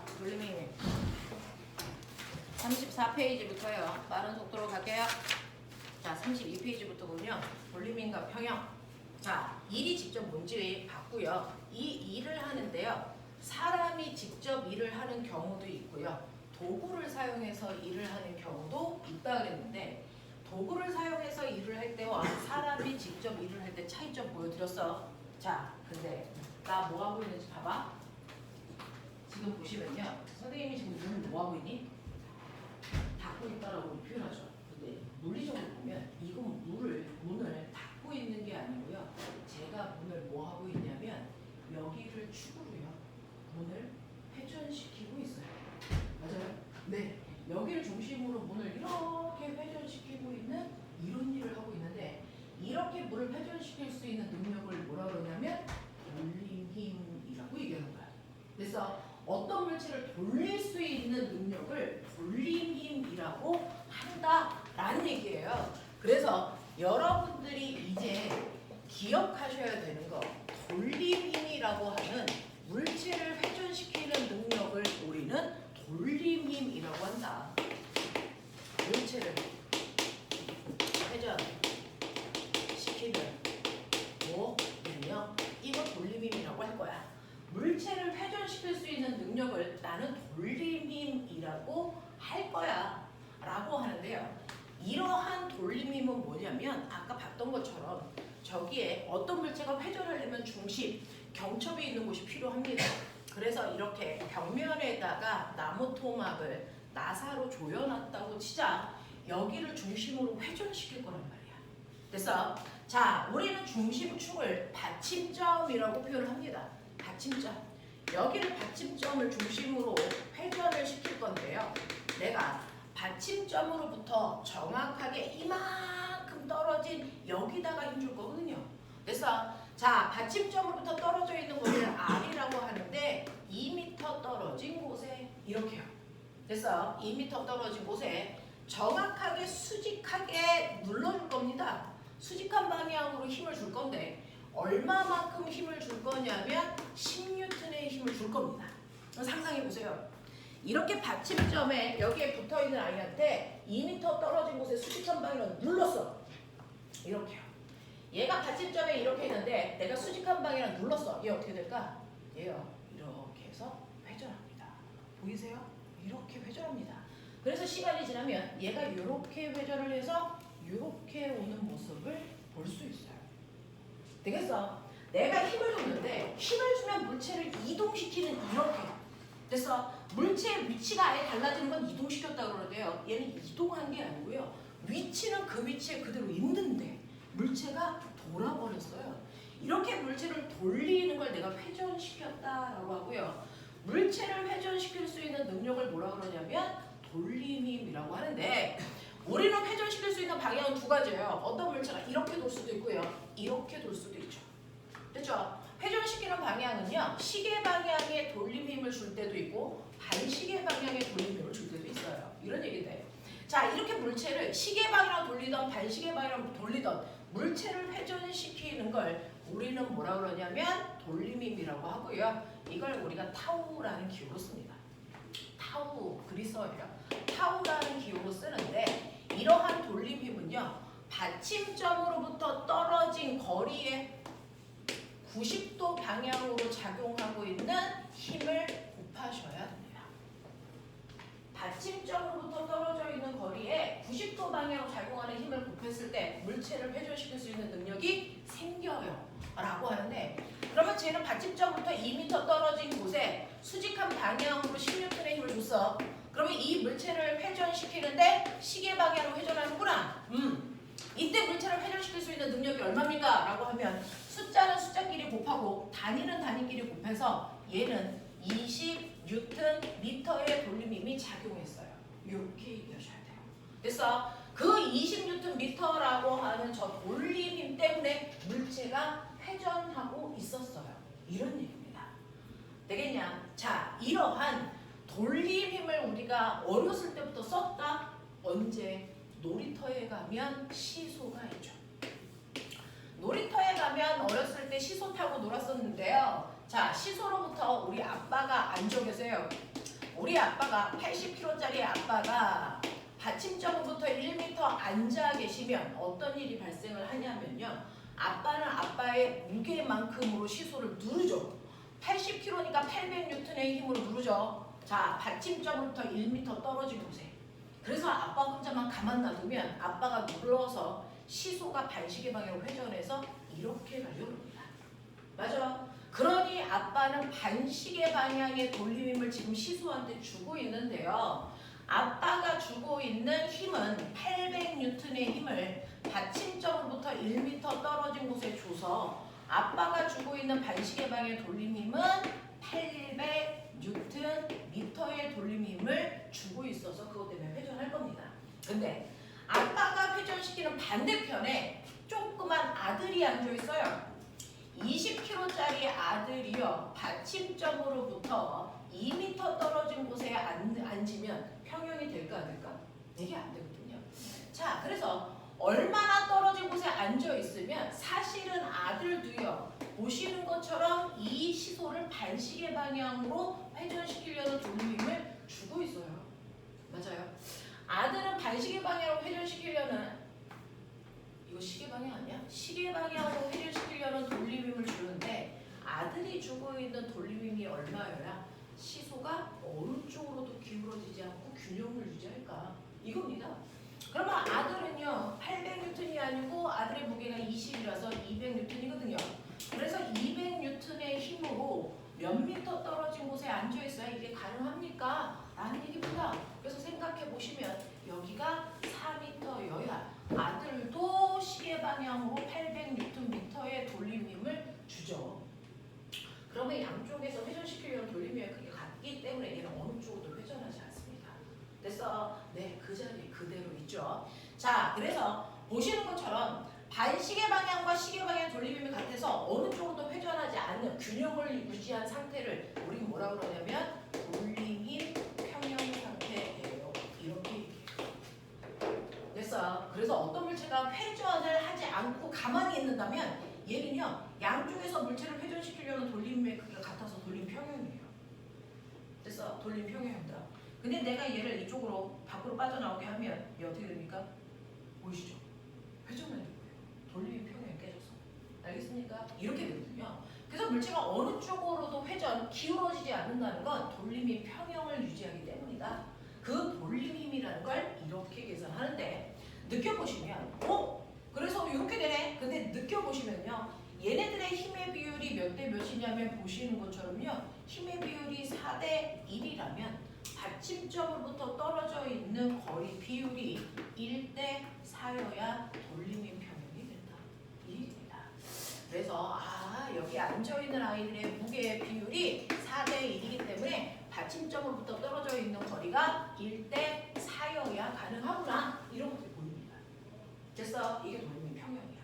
자, 돌림이 34페이지부터요. 빠른 속도로 갈게요. 자, 32페이지부터군요. 돌림인과 평형. 자, 일이 직접 뭔지 봤고요. 이 일을 하는데요. 사람이 직접 일을 하는 경우도 있고요. 도구를 사용해서 일을 하는 경우도 있다 그랬는데 도구를 사용해서 일을 할 때와 사람이 직접 일을 할 때 차이점 보여드렸어. 자, 근데 나 뭐 하고 있는지 봐봐. 지금 보시면요. 선생님이 지금 눈을 뭐 하고 있니? 닫고 있다라고 표현하죠. 근데 물리적으로 보면 이건 문을 닫고 있는 게 아니고요. 제가 문을 뭐 하고 있냐면 여기를 축으로요. 문을 회전시키고 있어요. 맞아요? 네. 여기를 중심으로 문을 이렇게 회전시키고 있는 이런 일을 하고 있는데 이렇게 문을 회전시킬 수 있는 능력을 뭐라 그러냐면 돌림 힘이라고 얘기하는 거야. 그래서 어떤 물체를 돌릴 수 있는 능력을 돌림 힘이라고 한다라는 얘기예요. 그래서 여러분들이 이제 기억하셔야 되는 거 돌림 힘이라고 하는 물체를 회전시키는 능력을 우리는 돌림 힘이라고 한다. 물체를 회전시키는 뭐 능력? 이거 돌림 힘이라고 할 거야. 물체를 회전시킬 수 있는 능력을 나는 돌림 힘이라고 할 거야 라고 하는데요. 이러한 돌림 힘은 뭐냐면 아까 봤던 것처럼 저기에 어떤 물체가 회전하려면 중심, 경첩이 있는 곳이 필요합니다. 그래서 이렇게 벽면에다가 나무 토막을 나사로 조여놨다고 치자 여기를 중심으로 회전시킬 거란 말이야. 그래서 자, 우리는 중심축을 받침점이라고 표현을 합니다. 받침점. 여기를 받침점을 중심으로 회전을 시킬 건데요. 내가 받침점으로부터 정확하게 이만큼 떨어진 여기다가 힘줄 거거든요. 그래서 자, 받침점으로부터 떨어져 있는 곳을 R이라고 하는데 2m 떨어진 곳에 이렇게요. 그래서 2m 떨어진 곳에 정확하게 수직하게 눌러줄 겁니다. 수직한 방향으로 힘을 줄 건데 얼마만큼 힘을 줄 거냐면 10N의 힘을 줄 겁니다. 상상해 보세요. 이렇게 받침점에 여기에 붙어있는 아이한테 2m 떨어진 곳에 수직한 방향으로 눌렀어. 이렇게요. 얘가 받침점에 이렇게 있는데 내가 수직한 방향으로 눌렀어. 얘 어떻게 될까? 얘요. 이렇게 해서 회전합니다. 보이세요? 이렇게 회전합니다. 그래서 시간이 지나면 얘가 이렇게 회전을 해서 이렇게 오는 모습을 볼 수 있어요. 되겠어? 내가 힘을 줬는데 힘을 주면 물체를 이동시키는 이렇게. 그래서 물체의 위치가 아예 달라지는 건 이동시켰다고 그러는데요. 얘는 이동한 게 아니고요. 위치는 그 위치에 그대로 있는데 물체가 돌아버렸어요. 이렇게 물체를 돌리는 걸 내가 회전시켰다라고 하고요. 물체를 회전시킬 수 있는 능력을 뭐라 그러냐면 돌림힘이라고 하는데 우리는 회전시킬 수 있는 방향은 두 가지예요. 어떤 물체가 이렇게 돌 수도 있고요. 이렇게 돌 수도 있죠. 그렇죠? 회전시키는 방향은요. 시계 방향에 돌림힘을 줄 때도 있고 반시계 방향에 돌림힘을 줄 때도 있어요. 이런 얘기인데 자, 이렇게 물체를 시계 방향으로 돌리던 반시계 방향으로 돌리던 물체를 회전시키는 걸 우리는 뭐라 그러냐면 돌림힘이라고 하고요. 이걸 우리가 타우라는 기호로 씁니다. 타우, 그리스어예요. 타우라는 기호로 쓰는데 이러한 돌림힘은요. 받침점으로부터 떨어진 거리에 90도 방향으로 작용하고 있는 힘을 곱하셔야 됩니다. 받침점으로부터 떨어져 있는 거리에 90도 방향으로 작용하는 힘을 곱했을 때 물체를 회전시킬 수 있는 능력이 생겨요 라고 하는데 그러면 쟤는 받침점부터 2m 떨어진 곳에 수직한 방향으로 10N의 힘을 줬어. 그러면 이 물체를 회전시키는데 시계 방향으로 회전하는구나. 이때 물체를 회전시킬 수 있는 능력이 얼마입니까? 라고 하면 숫자는 숫자끼리 곱하고 단위는 단위끼리 곱해서 얘는 20Nm의 돌림힘이 작용했어요. 이렇게 얘기하셔야 돼요. 그래서 그 20Nm라고 하는 저 돌림힘 때문에 물체가 회전하고 있었어요. 이런 얘기입니다. 되겠냐? 자, 이러한 돌림힘을 우리가 어렸을 때부터 썼다? 언제? 놀이터에 가면 시소가 있죠. 놀이터에 가면 어렸을 때 시소 타고 놀았었는데요. 자, 시소로부터 우리 아빠가 앉아 계세요. 우리 아빠가 80kg짜리 아빠가 받침점부터 1m 앉아 계시면 어떤 일이 발생을 하냐면요. 아빠는 아빠의 무게만큼으로 시소를 누르죠. 80kg니까 800N의 힘으로 누르죠. 자, 받침점부터 1m 떨어진 곳에. 그래서 아빠 혼자만 가만 놔두면 아빠가 눌러서 시소가 반시계 방향으로 회전해서 이렇게 가려고 합니다. 맞아. 그러니 아빠는 반시계 방향의 돌림힘을 지금 시소한테 주고 있는데요. 아빠가 주고 있는 힘은 800N의 힘을 받침점으로부터 1m 떨어진 곳에 줘서 아빠가 주고 있는 반시계 방향의 돌림힘은 800Nm의 돌림힘을 주고 있어서 그것 때문에 회전할 겁니다. 근데 아빠가 회전시키는 반대편에 조그만 아들이 앉아 있어요. 20kg짜리 아들이요. 받침점으로부터 2m 떨어진 곳에 앉으면 평형이 될까 안 될까? 이게 안 되거든요. 자, 그래서 얼마나 떨어진 곳에 앉아 있으면 사실은 아들도요. 보시는 것처럼 이 시소를 반시계 방향으로 회전시키려는 돌림힘을 주고 있어요. 맞아요. 아들은 반시계 방향으로 회전시키려는 이거 시계 방향 아니야? 시계 방향으로 회전시키려는 돌림힘을 주는데 아들이 주고 있는 돌림힘이 얼마여야 시소가 어느 쪽으로도 기울어지지 않고 균형을 유지할까? 이겁니다. 그러면 아들은요 800N이 아니고 아들의 무게가 20이라서 200N이거든요. 그래서 200N의 힘으로 몇 미터 떨어진 곳에 앉아 있어야 이게 가능합니까? 라는 얘기입니다. 그래서 생각해 보시면 여기가 4m여야 아들도 시계 방향으로 800Nm의 돌림힘을 주죠. 그러면 양쪽에서 회전시키려는 돌림힘의 크기가 같기 때문에 얘는 어느 쪽으로도 회전하지 않습니다. 됐어? 네, 그 자리에 그대로 있죠. 자, 그래서 보시는 것처럼 반시계 방향과 시계 방향의 돌림힘이 같아서 어느 쪽으로도 회전하지 않는 균형을 유지한 상태를 우리가 뭐라고 그러냐면 돌림힘 평형 상태예요. 이렇게 얘기해요. 됐어? 그래서 어떤 물체가 회전을 하지 않고 가만히 있는다면 얘는요 양쪽에서 물체를 회전시키려는 돌림힘의 크기가 같아서 돌림 평형이에요. 됐어? 돌림 평형입니다. 근데 내가 얘를 이쪽으로 밖으로 빠져나오게 하면 얘 어떻게 됩니까? 보이시죠? 회전을 해요. 돌림힘 평형이 깨져서. 알겠습니까? 이렇게 되거든요. 그래서 물체가 어느 쪽으로도 기울어지지 않는다는 건 돌림힘 평형을 유지하기 때문이다. 그 돌림힘이라는 걸 이렇게 계산하는데 느껴보시면 그래서 이렇게 되네. 근데 느껴보시면요. 얘네들의 힘의 비율이 몇 대 몇이냐면 보시는 것처럼요. 힘의 비율이 4대 1이라면 받침점으로부터 떨어져 있는 거리 비율이 1대 4여야 돌림힘 평형이 된다. 이 얘기입니다. 그래서 여기 앉아있는 아이들의 무게의 비율이 4대 1이기 때문에 받침점으로부터 떨어져 있는 거리가 1대 4여야 가능하구나. 이런 것들이 보입니다. 됐어? 이게 돌림힘 평형이야.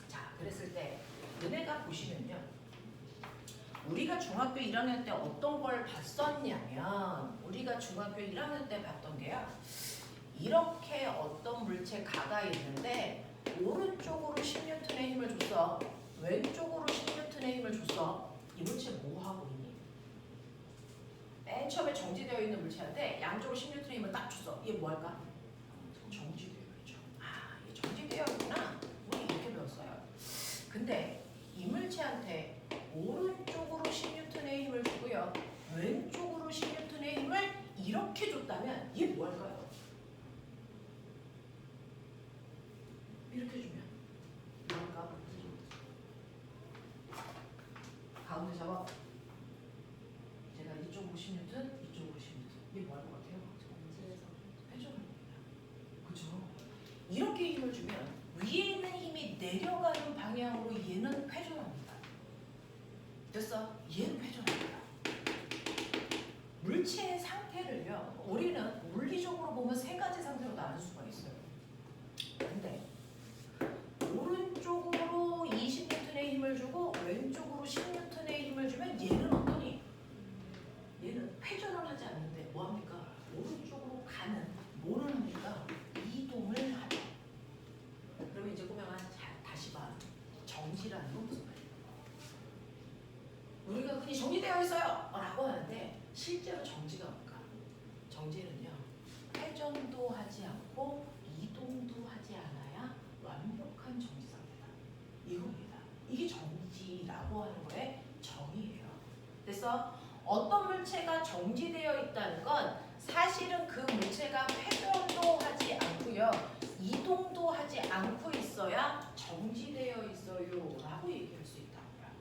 자, 그랬을 때 너네가 보시면요. 우리가 중학교 1학년 때 어떤 걸 봤었냐면 우리가 중학교 1학년 때 봤던 게요. 이렇게 어떤 물체 가가 있는데 오른쪽으로 10N의 힘을 줬어. 왼쪽으로 10N의 힘을 줬어. 이 물체 뭐 하고 있니? 맨 처음에 정지되어 있는 물체한테 양쪽으로 10N의 힘을 딱 줬어. 얘 뭐 할까? 정지되어 있죠. 얘 정지되어 있구나. 우리 이렇게 배웠어요. 근데 이 물체한테 오른쪽으로 10N의 힘을 주고요. 왼쪽으로 10N의 힘을 이렇게 줬다면 얘 뭐 할까요? 이렇게 주면 뭐 할까? 가운데 잡아. 제가 이쪽으로 10N, 이쪽으로 10N. 얘 뭐 할 것 같아요? 회전을 합니다. 그죠? 이렇게 힘을 주면 위에 있는 힘이 내려가는 방향으로 얘는 회전합니다. 됐어? 얘는 회전합니다. 물체의 상태를요. 우리는 물리적으로 보면 세 가지 상태로 나눌 수가 있어요. 근데 오른쪽으로 20N의 힘을 주고 왼쪽으로 10N의 힘을 주면 얘는 어떠니? 얘는 회전을 하지 않는데 뭐합니까? 오른쪽으로 가는 뭐를 합니까? 이동을 하죠. 그러면 이제 꼬명아 다시 봐. 정지라는 건 무슨 말이에요? 우리가 흔히 정지되어 있어요 라고 하는데 실제로 정지가 뭘까? 정지는요. 회전도 하지 않고 이동도 하지 않아야 완벽한 정지상태다. 이겁니다. 이게 정지라고 하는 거의 정의예요. 그래서 어떤 물체가 정지되어 있다는 건 사실은 그 물체가 회전도 하지 않고요. 이동도 하지 않고 있어야 정지되어 있어요 라고 얘기할 수 있다고요.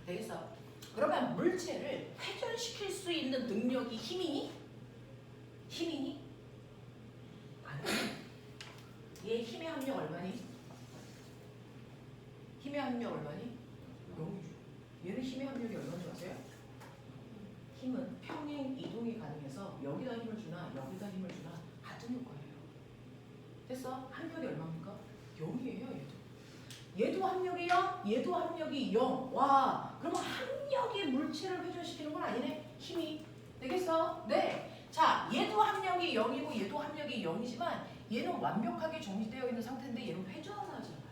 그래서 그러면 물체를 회전시킬 수 있는 능력이 힘이니? 힘이니? 아니. 얘 힘의 함량 얼마니? 힘의 함량 얼마니? 0이죠. 얘는 힘의 함량이 얼마인 줄 아세요? 힘은 평행 이동이 가능해서 여기다 힘을 주나 여기다 힘을 주나 같은 효과예요. 됐어? 함력이 얼마입니까? 0이에요. 얘도 함력이 0, 얘도 함력이 0. 와, 그러면 함력이 물체를 회전시키는 건 아니네. 힘이. 되겠어? 네. 자, 얘도 함력이 0이고 얘도 함력이 0이지만 얘는 완벽하게 정지되어 있는 상태인데 얘는 회전하잖아요.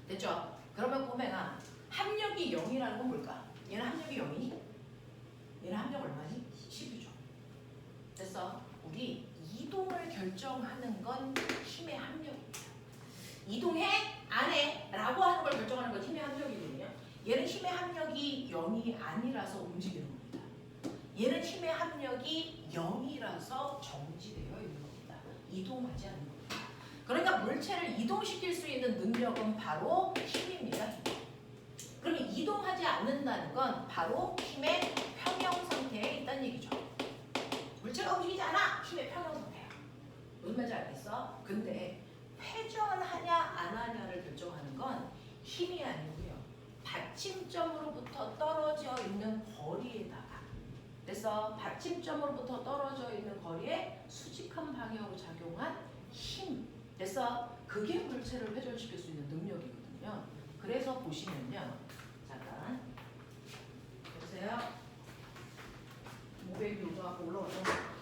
됐죠? 그러면 꼬맹아, 함력이 0이라는 건 뭘까? 얘는 함력이 0이니? 얘는 함력 얼마니? 10이죠. 됐어? 우리 이동을 결정하는 건 힘의 함력입니다. 이동해? 안 해? 라고 하는 걸 결정하는 건 힘의 함력이거든요. 얘는 힘의 함력이 0이 아니라서 움직이는 겁니다. 얘는 힘의 함력이 0이라서 정지되어 있는 겁니다. 이동하지 않는 겁니다. 그러니까 물체를 이동시킬 수 있는 능력은 바로 힘입니다. 그러면 이동하지 않는다는 건 바로 힘의 평형 상태에 있다는 얘기죠. 물체가 움직이지 않아! 힘의 평형 상태야. 무슨 말인지 알겠어? 근데 회전하냐 안 하냐를 결정하는 건 힘이 아니고요. 받침점으로부터 떨어져 있는 거리에다가 그래서 받침점으로부터 떨어져 있는 거리에 수직한 방향으로 작용한 힘. 그래서 그게 물체를 회전시킬 수 있는 능력이거든요. 그래서 보시면요. 잠깐 보세요. 500 요소하고 올라오죠.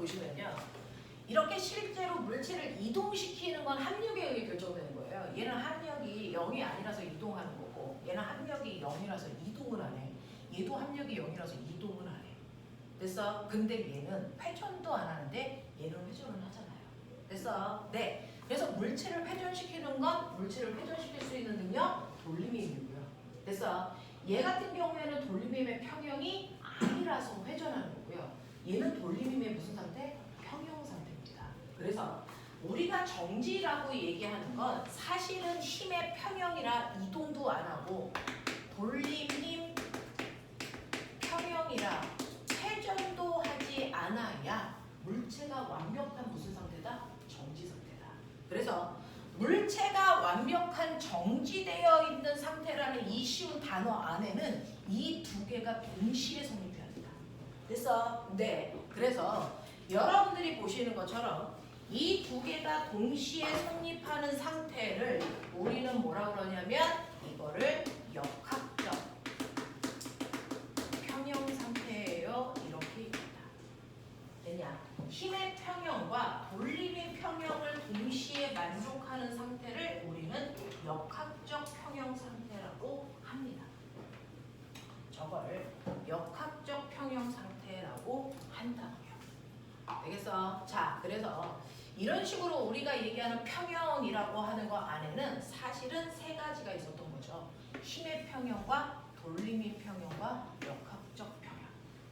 보시면요. 이렇게 실제로 물체를 이동시키는 건 합력에 의해 결정되는 거예요. 얘는 합력이 0이 아니라서 이동하는 거고 얘는 합력이 0이라서 이동을 안 해. 얘도 합력이 0이라서 이동을 안 해. 됐어? 근데 얘는 회전도 안 하는데 얘는 회전을 하잖아요. 됐어? 네. 그래서 물체를 회전시키는 건 물체를 회전시킬 수 있는 능력 돌림힘이고요. 됐어? 얘 같은 경우에는 돌림힘의 평형이 아니라서 회전하는 거고요. 얘는 돌림힘의 무슨 상태? 평형 상태입니다. 그래서 우리가 정지라고 얘기하는 건 사실은 힘의 평형이라 이동도 안 하고 돌림힘 평형이라 회전도 하지 않아야 물체가 완벽한 무슨 상태다? 정지 상태다. 그래서 물체가 완벽한 정지되어 있는 상태라는 이 쉬운 단어 안에는 이 두 개가 동시에 성립해야 된다. 됐어? 네. 그래서 여러분들이 보시는 것처럼 이 두 개가 동시에 성립하는 상태를 우리는 뭐라 그러냐면 이거를 역학적 평형 상태예요. 이렇게 얘기한다. 되냐? 힘의 평형과 돌림의 평형을 동시에 만족하는 상태를 우리는 역학적 평형 상태라고 합니다. 저걸 역학적 평형 상태라고 한다고요. 알겠어? 자, 그래서 이런 식으로 우리가 얘기하는 평형이라고 하는 거 안에는 사실은 세 가지가 있었던 거죠. 힘의 평형과 돌림의 평형과 역학적 평형.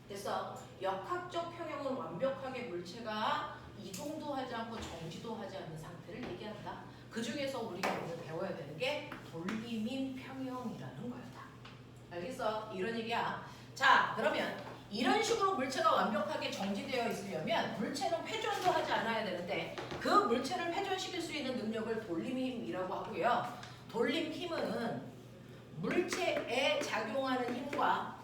그래서 역학적 평형은 완벽하게 물체가 이동도 하지 않고 정지도 하지 않는 상태를 얘기한다. 그 중에서 우리가 오늘 배워야 되는 게 돌림인 평형이라는 거였다. 알겠어? 이런 얘기야. 자, 그러면 이런 식으로 물체가 완벽하게 정지되어 있으려면 물체는 회전도 하지 않아야 되는데 그 물체를 회전시킬 수 있는 능력을 돌림힘이라고 하고요. 돌림힘은 물체에 작용하는 힘과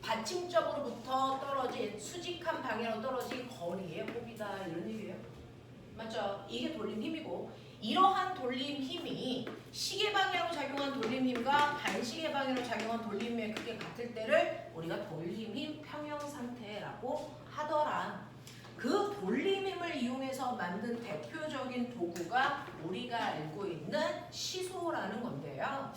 받침점으로부터 떨어진 수직한 방향으로 떨어진 거리의 곱이다. 이런 얘기예요. 맞죠? 이게 돌림힘이고 이러한 돌림힘이 시계 방향으로 작용한 돌림힘과 반시계 방향으로 작용한 돌림힘의 크게 같을 때를 우리가 돌림힘 평형 상태라고 하더라. 그 돌림힘을 이용해서 만든 대표적인 도구가 우리가 알고 있는 시소라는 건데요.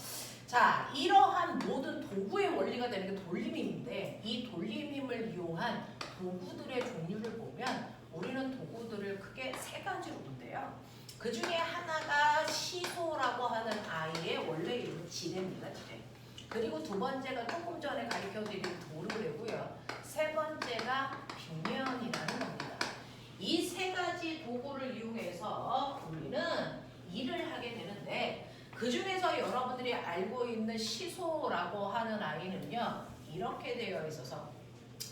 자, 이러한 모든 도구의 원리가 되는 게 돌림힘인데 이 돌림힘을 이용한 도구들의 종류를 보면 우리는 도구들을 크게 세 가지로 본대요. 그 중에 하나가 시소라고 하는 아이의 원래 이름은 지뢰입니다. 지뢰. 그리고 두 번째가 조금 전에 가르쳐드린 도르래고요. 세 번째가 빗면이라는 겁니다. 이 세 가지 도구를 이용해서 우리는 일을 하게 되는데 그 중에서 여러분들이 알고 있는 시소라고 하는 아이는요. 이렇게 되어 있어서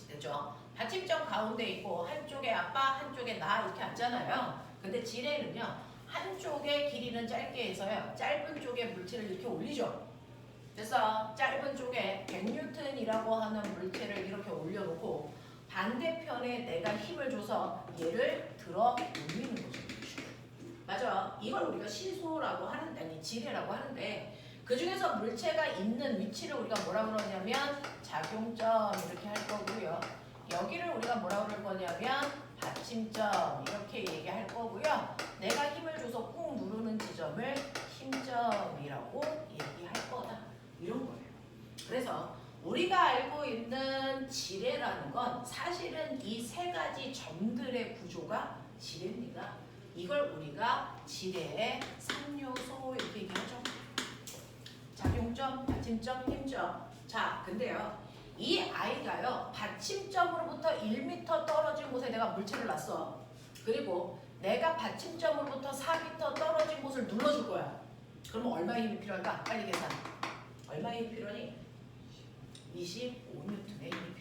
그죠? 받침점 가운데 있고 한쪽에 아빠 한쪽에 나 이렇게 앉잖아요. 근데 지뢰는요. 한쪽의 길이는 짧게 해서요. 짧은 쪽에 물체를 이렇게 올리죠. 그래서 짧은 쪽에 100N이라고 하는 물체를 이렇게 올려놓고 반대편에 내가 힘을 줘서 얘를 들어 올리는 거죠. 맞아. 이걸 우리가 시소라고 하는데, 아니 지뢰라고 하는데 그 중에서 물체가 있는 위치를 우리가 뭐라 그러냐면 작용점 이렇게 할 거고요. 여기를 우리가 뭐라 그럴 거냐면 받침점 이렇게 얘기할 거고요. 내가 힘을 줘서 꾹 누르는 지점을 힘점이라고 얘기할 거다. 이런 거예요. 그래서 우리가 알고 있는 지뢰라는 건 사실은 이 세 가지 점들의 구조가 지뢰입니다. 이걸 우리가 지뢰의 3요소 이렇게 얘기하죠. 작용점, 받침점, 힘점. 자, 근데요. 이 아이가요. 받침점으로부터 1m 떨어진 곳에 내가 물체를 놨어. 그리고 내가 받침점으로부터 4m 떨어진 곳을 눌러줄 거야. 그러면 얼마의 힘이 필요할까? 빨리 계산. 얼마의 힘이 필요하니? 25N의 힘이 필요합니다.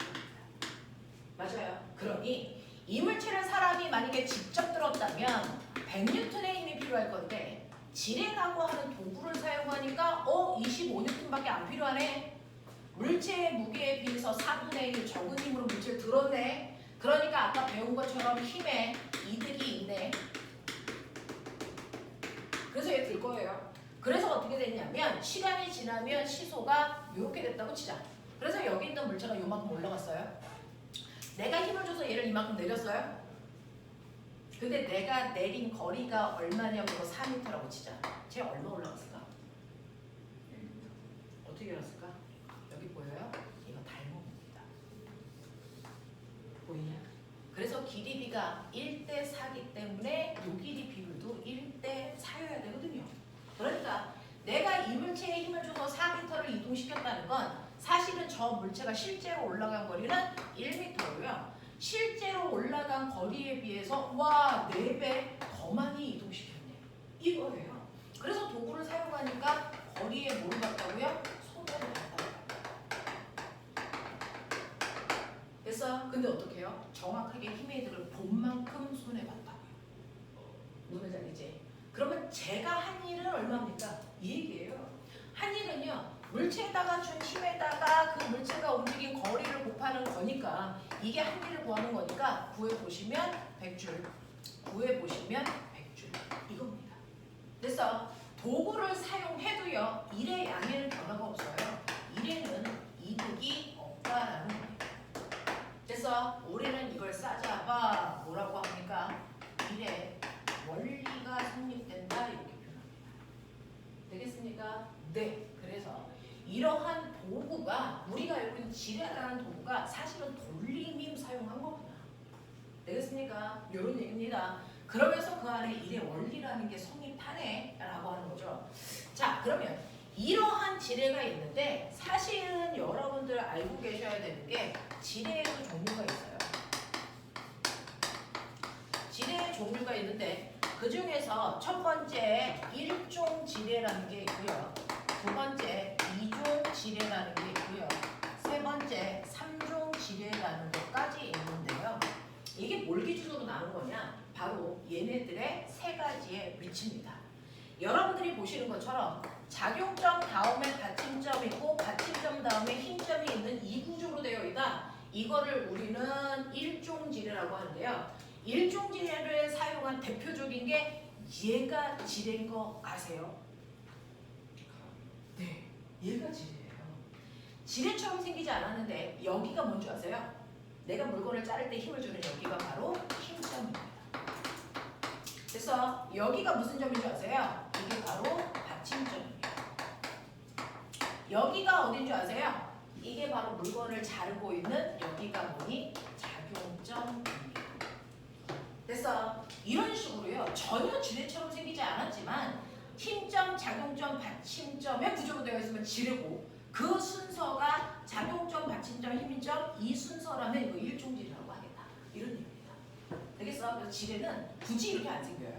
맞아요. 그러니 이 물체를 사람이 만약에 직접 들었다면 100N의 힘이 필요할 건데 지뢰라고 하는 도구를 사용하니까 25N밖에 안 필요하네. 물체의 무게에 비해서 4분의 1 적은 힘으로 물체를 들었네. 그러니까 아까 배운 것처럼 힘의 이득이 있네. 그래서 얘 들 거예요. 그래서 어떻게 됐냐면 시간이 지나면 시소가 이렇게 됐다고 치자. 그래서 여기 있던 물체가 이만큼 올라갔어요. 내가 힘을 줘서 얘를 이만큼 내렸어요. 근데 내가 내린 거리가 얼마냐고 4m라고 치자. 쟤 얼마 올라갔을까? 어떻게 올랐을까? 여기 보여요? 이거 닮음입니다. 보이냐? 그래서 길이 비가 1대 4기 때문에 요 길이 비율도 1대 4여야 되거든요. 그러니까 내가 이 물체에 힘을 줘서 4m를 이동시켰다는 건 사실은 저 물체가 실제로 올라간 거리는 1m고요. 실제로 올라간 거리에 비해서 와 4배 더 많이 이동시켰네. 이거예요. 그래서 도구를 사용하니까 거리에 뭘 받다고요? 손해를 받다고요. 됐어? 근데 어떻게 해요? 정확하게 힘의 이득을 본 만큼 손해봤다고요. 무슨 말인지? 그러면 제가 한 일은 얼마입니까? 이 얘기예요. 한 일은요. 물체에다가 준 힘에다가 그 물체가 움직인 거리를 곱하는 거니까 이게 한 일을 구하는 거니까 구해보시면 100줄, 구해보시면 100줄 이겁니다. 그래서 도구를 사용해도요. 일의 양에는 변화가 없어요. 일에는 이득이 없다라는 겁니다. 그래서 우리는 이걸 싸잡아 뭐라고 합니까? 일의 원리가 성립된다 이렇게 표현합니다. 되겠습니까? 네. 그래서 이러한 도구가 우리가 알고 있는 지뢰라는 도구가 사실은 돌림임 사용한 거구나. 되겠습니까? 이런 얘기입니다. 그러면서 그 안에 일의 원리라는 게 성립하네 라고 하는 거죠. 자, 그러면 이러한 지뢰가 있는데 사실은 여러분들 알고 계셔야 되는 게 지뢰에도 종류가 있어요. 지뢰의 종류가 있는데 그 중에서 첫 번째 1종 지뢰라는 게 있고요. 두 번째 2종 지뢰라는 게 있고요. 세 번째 3종 지뢰라는 것까지 있는데요. 이게 뭘 기준으로 나눈 거냐? 바로 얘네들의 세 가지의 위치입니다. 여러분들이 보시는 것처럼 작용점 다음에 받침점 있고 받침점 다음에 힘점이 있는 이 구조로 되어 있다. 이거를 우리는 1종 지뢰라고 하는데요. 1종 지뢰를 사용한 대표적인 게 얘가 지뢰인 거 아세요? 네, 얘가 지뢰예요. 지뢰처럼 생기지 않았는데 여기가 뭔지 아세요? 내가 물건을 자를 때 힘을 주는 여기가 바로 힘점입니다. 그래서 여기가 무슨 점인 줄 아세요? 이게 바로 받침점입니다. 여기가 어딘 줄 아세요? 이게 바로 물건을 자르고 있는 여기가 뭐니? 작용점입니다. 그래서 이런 식으로요. 전혀 지뢰처럼 생기지 않았지만 힘점, 작용점, 받침점의 구조로 되어 있으면 지뢰고 그 순서가 작용점, 받침점, 힘점 이 순서라면 이거 1종 지뢰라고 하겠다. 이런 얘기입니다. 되겠어? 그래서 지뢰는 굳이 이렇게 안 생겨요.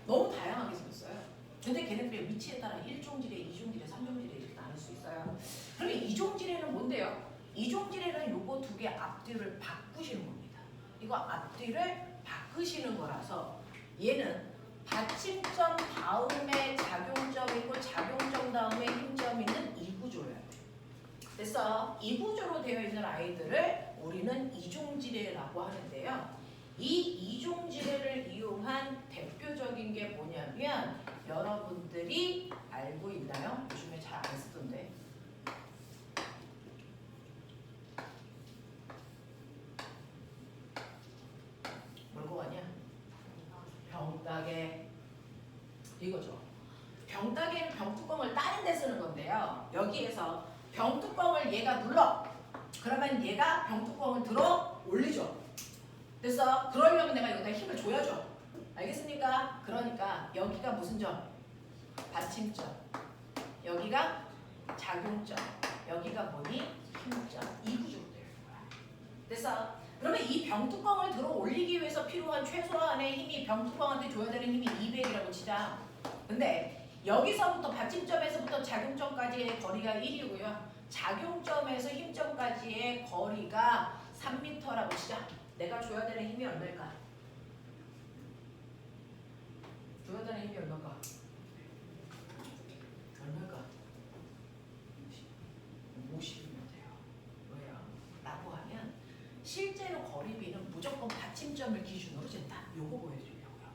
너무 다양하게 생겼어요. 근데 걔네들의 위치에 따라 1종 지뢰, 2종 지뢰, 3종 지뢰 이렇게 나눌 수 있어요. 그러면 2종 지뢰는 뭔데요? 2종 지뢰는 요거 두 개 앞뒤를 바꾸시는 겁니다. 이거 앞뒤를 바꾸시는 거라서 얘는 받침점 다음에 작용점 있고 작용점 다음에 힘점 있는 이 구조예요. 그래서 이 구조로 되어 있는 아이들을 우리는 이종지뢰라고 하는데요. 이 이종지뢰를 이용한 대표적인 게 뭐냐면 여러분들이 알고 있나요? 요즘에 잘 안 쓰던데. 뭘거 같냐? 병따개 이거죠. 병따개는 병뚜껑을 다른 데 쓰는 건데요. 여기에서 병뚜껑을 얘가 눌러. 그러면 얘가 병뚜껑을 들어 올리죠. 그래서 그러려면 내가 여기다 힘을 줘야죠. 알겠습니까? 그러니까 여기가 무슨 점? 받침점. 여기가 작용점. 여기가 뭐니? 힘점. 이 구조로 되어 있는 거야. 그래서 그러면 이 병뚜껑을 들어 올리기 위해서 필요한 최소한의 힘이 병뚜껑한테 줘야 되는 힘이 200이라고 치자. 근데 여기서부터 받침점에서부터 작용점까지의 거리가 1이고요. 작용점에서 힘점까지의 거리가 3m라고 치자. 내가 줘야 되는 힘이 얼마일까? 줘야 되는 힘이 얼마일까? 얼마일까? 50이면 돼요. 왜요? 라고 하면 실제로 거리비는 무조건 받침점을 기준으로 잰다. 요거 보여주려고요.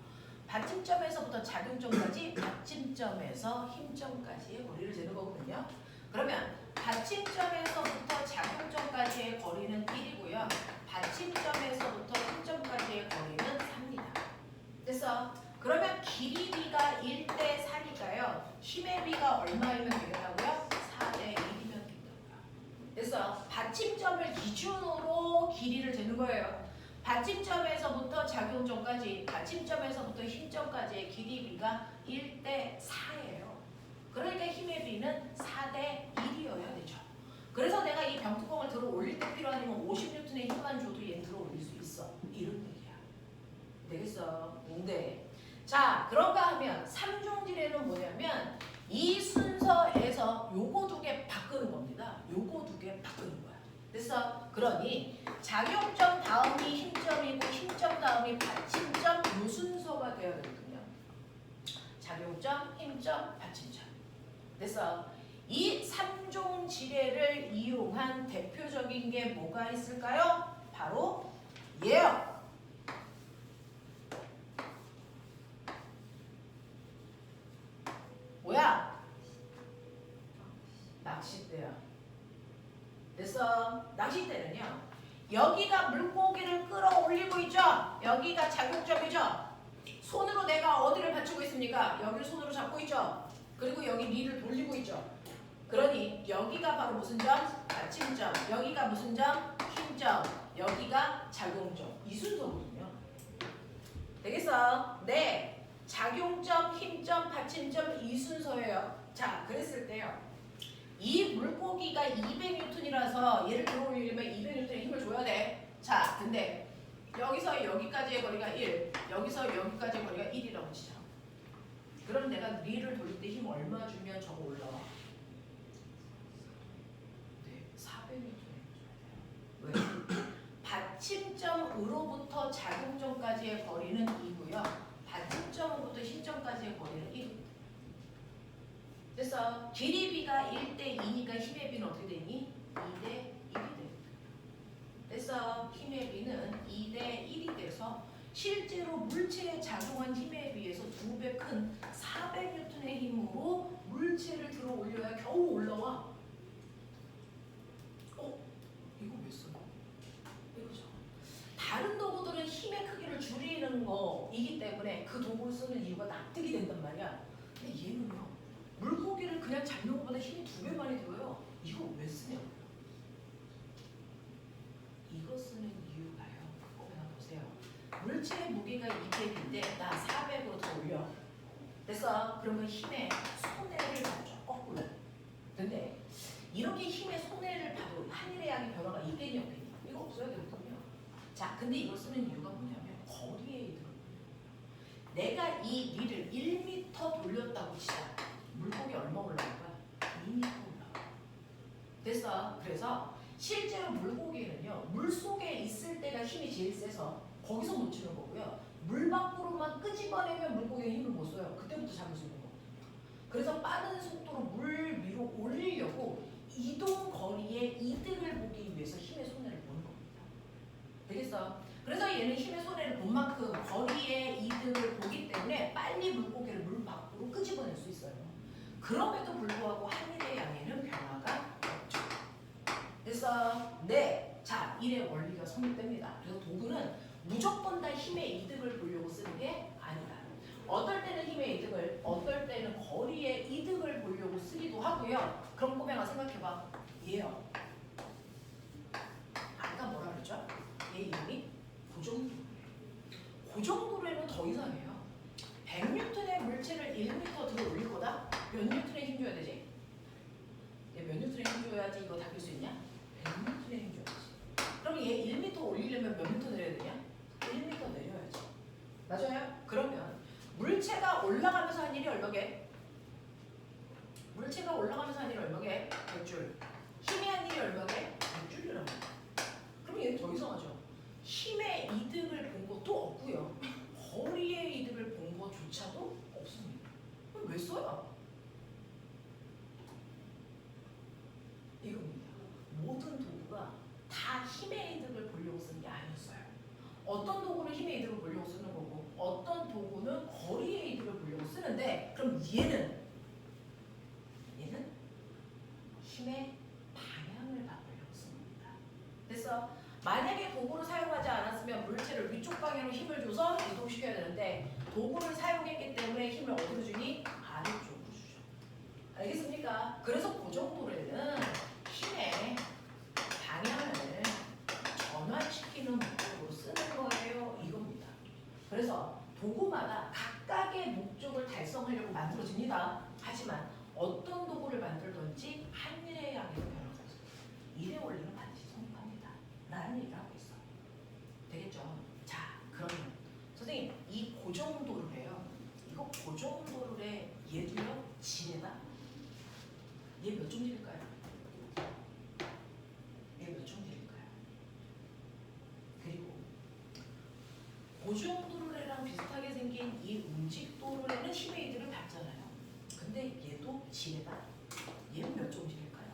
받침점에서부터 작용점까지 받침점에서 힘점까지의 거리를 재는 거거든요. 그러면 받침점에서부터 작용점까지의 거리는 1이고요. 받침점에서부터 힘점까지의 거리는 3입니다. 됐어. 그러면 길이 B가 1대 4니까요. 힘의 B가 얼마이면 되겠다고요? 4대 1이면 된다고요. 그래서 받침점을 기준으로 길이를 재는 거예요. 받침점에서부터 작용점까지, 받침점에서부터 힘점까지의 길이 B가 1대 4예요. 그러니까 힘의 B는 4대 1이어야 되죠. 그래서 내가 이 병뚜껑을 들어 올릴 때 필요한 힘은 50N의 힘만 줘도 얘는 들어 올릴 수 있어. 이런 얘기야. 되겠어? 네. 자, 그런가 하면 삼중지뢰는 뭐냐면 이 순서에서 요거 두 개 바꾸는 겁니다. 요거 두 개 바꾸는 거야. 됐어? 그러니 작용점 다음이 힘점이고 힘점 다음이 받침점 요 순서가 되어야 되거든요. 작용점, 힘점, 받침점. 됐어? 이 3종 지뢰를 이용한 대표적인 게 뭐가 있을까요? 바로 얘요. 뭐야? 낚싯대야. 됐어? 낚싯대는요. 여기가 물고기를 끌어올리고 있죠? 여기가 작용점이죠? 손으로 내가 어디를 받치고 있습니까? 여기를 손으로 잡고 있죠? 그리고 여기 리를 돌리고 있죠? 그러니 여기가 바로 무슨 점? 받침점. 여기가 무슨 점? 힘점. 여기가 작용점. 이 순서거든요. 되겠어? 네. 작용점, 힘점, 받침점 이 순서예요. 자, 그랬을 때요. 이 물고기가 200N이라서 얘를 들어올리려면 200N의 힘을 줘야 돼. 자, 근데 여기서 여기까지의 거리가 1, 여기서 여기까지의 거리가 1이라고 치자. 그럼 내가 리를 돌릴 때 힘 얼마 주면 저거 올라와? 네, 400N 줘야 돼요. 왜? 받침점으로부터 작용점까지의 거리는 2고요. 받침점으로부터 힘점까지의 거리는 1입니다. 그래서 길이 B가 1대 2니까 힘의 B는 어떻게 되니? 2대 1이 됩니다. 그래서 힘의 B는 2대 1이 돼서 실제로 물체에 작용한 힘에 비해서 2배 큰 400N의 힘으로 물체를 들어 올려야 겨우 올라와. 이거 왜 써? 이거죠. 다른 도구들은 힘의 크기를 줄이는 거이기 때문에 그 도구를 쓰는 이유가 납득이 된단 말이야. 근데 얘는요. 물고기를 그냥 잡는 것보다 힘이 2배 많이 들어요. 이거 왜 쓰냐고요. 이거 쓰는 이유가요. 그거나 보세요. 물체의 무게가 200인데 나 400으로 더 올려. 됐어? 그러면 힘에 손해를 받죠. 거꾸로. 근데 이렇게 힘에 손해를 봐도 한일의 양의 변화가 있겠니 없겠니? 이거 없어야 되거든요. 자, 근데 이걸 쓰는 이유가 뭐냐면 거리에 이득을. 내가 이 리를 1m 돌렸다고 치자. 물고기 얼마 올라갈까? 2m 올라가. 됐어? 그래서 실제로 물고기는요. 물속에 있을 때가 힘이 제일 세서 거기서 놓치는 거고요. 물 밖으로만 끄집어내면 물고기가 힘을 못 써요. 그때부터 잡을 수 있는 거거든요. 그래서 빠른 속도로 물 위로 올리려고 이동 거리의 이득을 보기 위해서 힘의 손해를 보는 겁니다. 되겠어? 그래서 얘는 힘의 손해를 본 만큼 거리의 이득을 보기 때문에 빨리 물고기를 물 밖으로 끄집어낼 수 있어요. 그럼에도 불구하고 한일의 양에는 변화가 없죠. 그래서 네, 자, 일의 원리가 성립됩니다. 그래서 도구는 무조건 다 힘의 이득을 보려고 쓰는 게 아니다. 어떨 때는 힘의 이득을, 어떨 때는 거리의 이득을 보려고 쓰기도 하고요. 그럼 꼬맹아 생각해봐. 얘요. 아까 뭐라 그랬죠? 얘 이름이 고정도로예요. 고정도로에는 더 이상해요. 100N의 물체를 1m 들어 올릴 거다? 몇 N의 힘 줘야 되지? 얘 몇 N의 힘 줘야지 이거 닦을 수 있냐? 100N의 힘 줘야지. 그럼 얘 1m 올리려면 몇 m 내려야 되냐? 1m 내려야지. 맞아요? 그러면 물체가 올라가면서 한 일이 얼마게? 물체가 올라가면서 한 일이 얼마게? 100줄. 힘이 한 일이 얼마게? 100줄이라고. 그럼 얘는 더 이상하죠. 힘의 이득을 본 것도 없고요. 거리의 이득을 본 것조차도 없습니다. 그럼 왜 써요? 이겁니다. 모든 도구가 다 힘의 이득을 보려고 쓰는 게 아니었어요. 어떤 도구는 힘의 이득을 보려고 쓰는 거고 어떤 도구는 거리의 이득을 보려고 쓰는데 그럼 얘는 힘의 방향을 바꾸려고 쓰는 겁니다. 그래서 만약에 도구를 사용하지 않았으면 물체를 위쪽 방향으로 힘을 줘서 이동시켜야 되는데 만들어집니다. 하지만 어떤 도구를 만들든지 한일에 양에서 변화가 없어요. 일의 원리는 반드시 성립합니다. 라는 얘기를 하고 있어. 되겠죠? 자, 그러면 선생님 이 고정도를 해요. 이거 고정도를 해. 얘도요 질에다. 얘 몇 종질일까요? 얘 몇 종질일까요? 그리고 고정도르래랑 비슷하게 생긴 이 움직도르래는 히메이드를 받잖아요. 근데 얘도 질에다. 얘는 몇 종질일까요?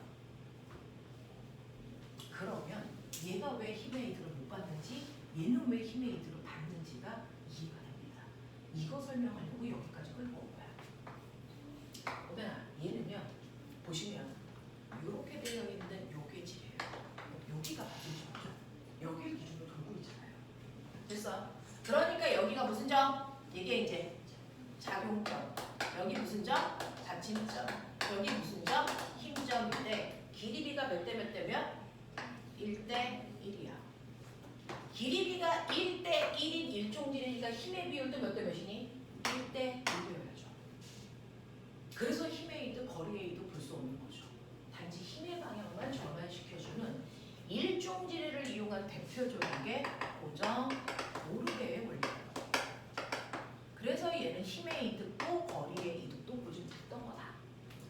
그러면 얘가 왜 히메이드를 못 받는지, 얘는 왜 히메이드를 받는지가 이해가 됩니다. 이거 설명하려고 여기까지 끌고 온 거야. 그러면 얘는요, 보시면 이렇게 되어 있는 요게 질이에요. 여기가 무슨 점이죠? 여기를 기준으로 돌고 있잖아요. 됐어? 그러니까 여기가 무슨 점? 이게 이제 작용점. 여기 무슨 점? 받침점. 여기 무슨 점? 힘점인데 길이비가 몇 대 몇 대면? 1대 1이야. 길이비가 1대 1인 일종질이니까 힘의 비율도 몇 대 몇이니? 1대 1이어야죠. 그래서 힘의 이도 거리의 이도 볼 수 없는 거죠. 단지 힘의 방향만 전환시켜주는 일종지뢰를 이용한 대표적인 게 고정 도르래의 원리예요. 그래서 얘는 힘의 이득도 거리의 이득도 보증했던 거다.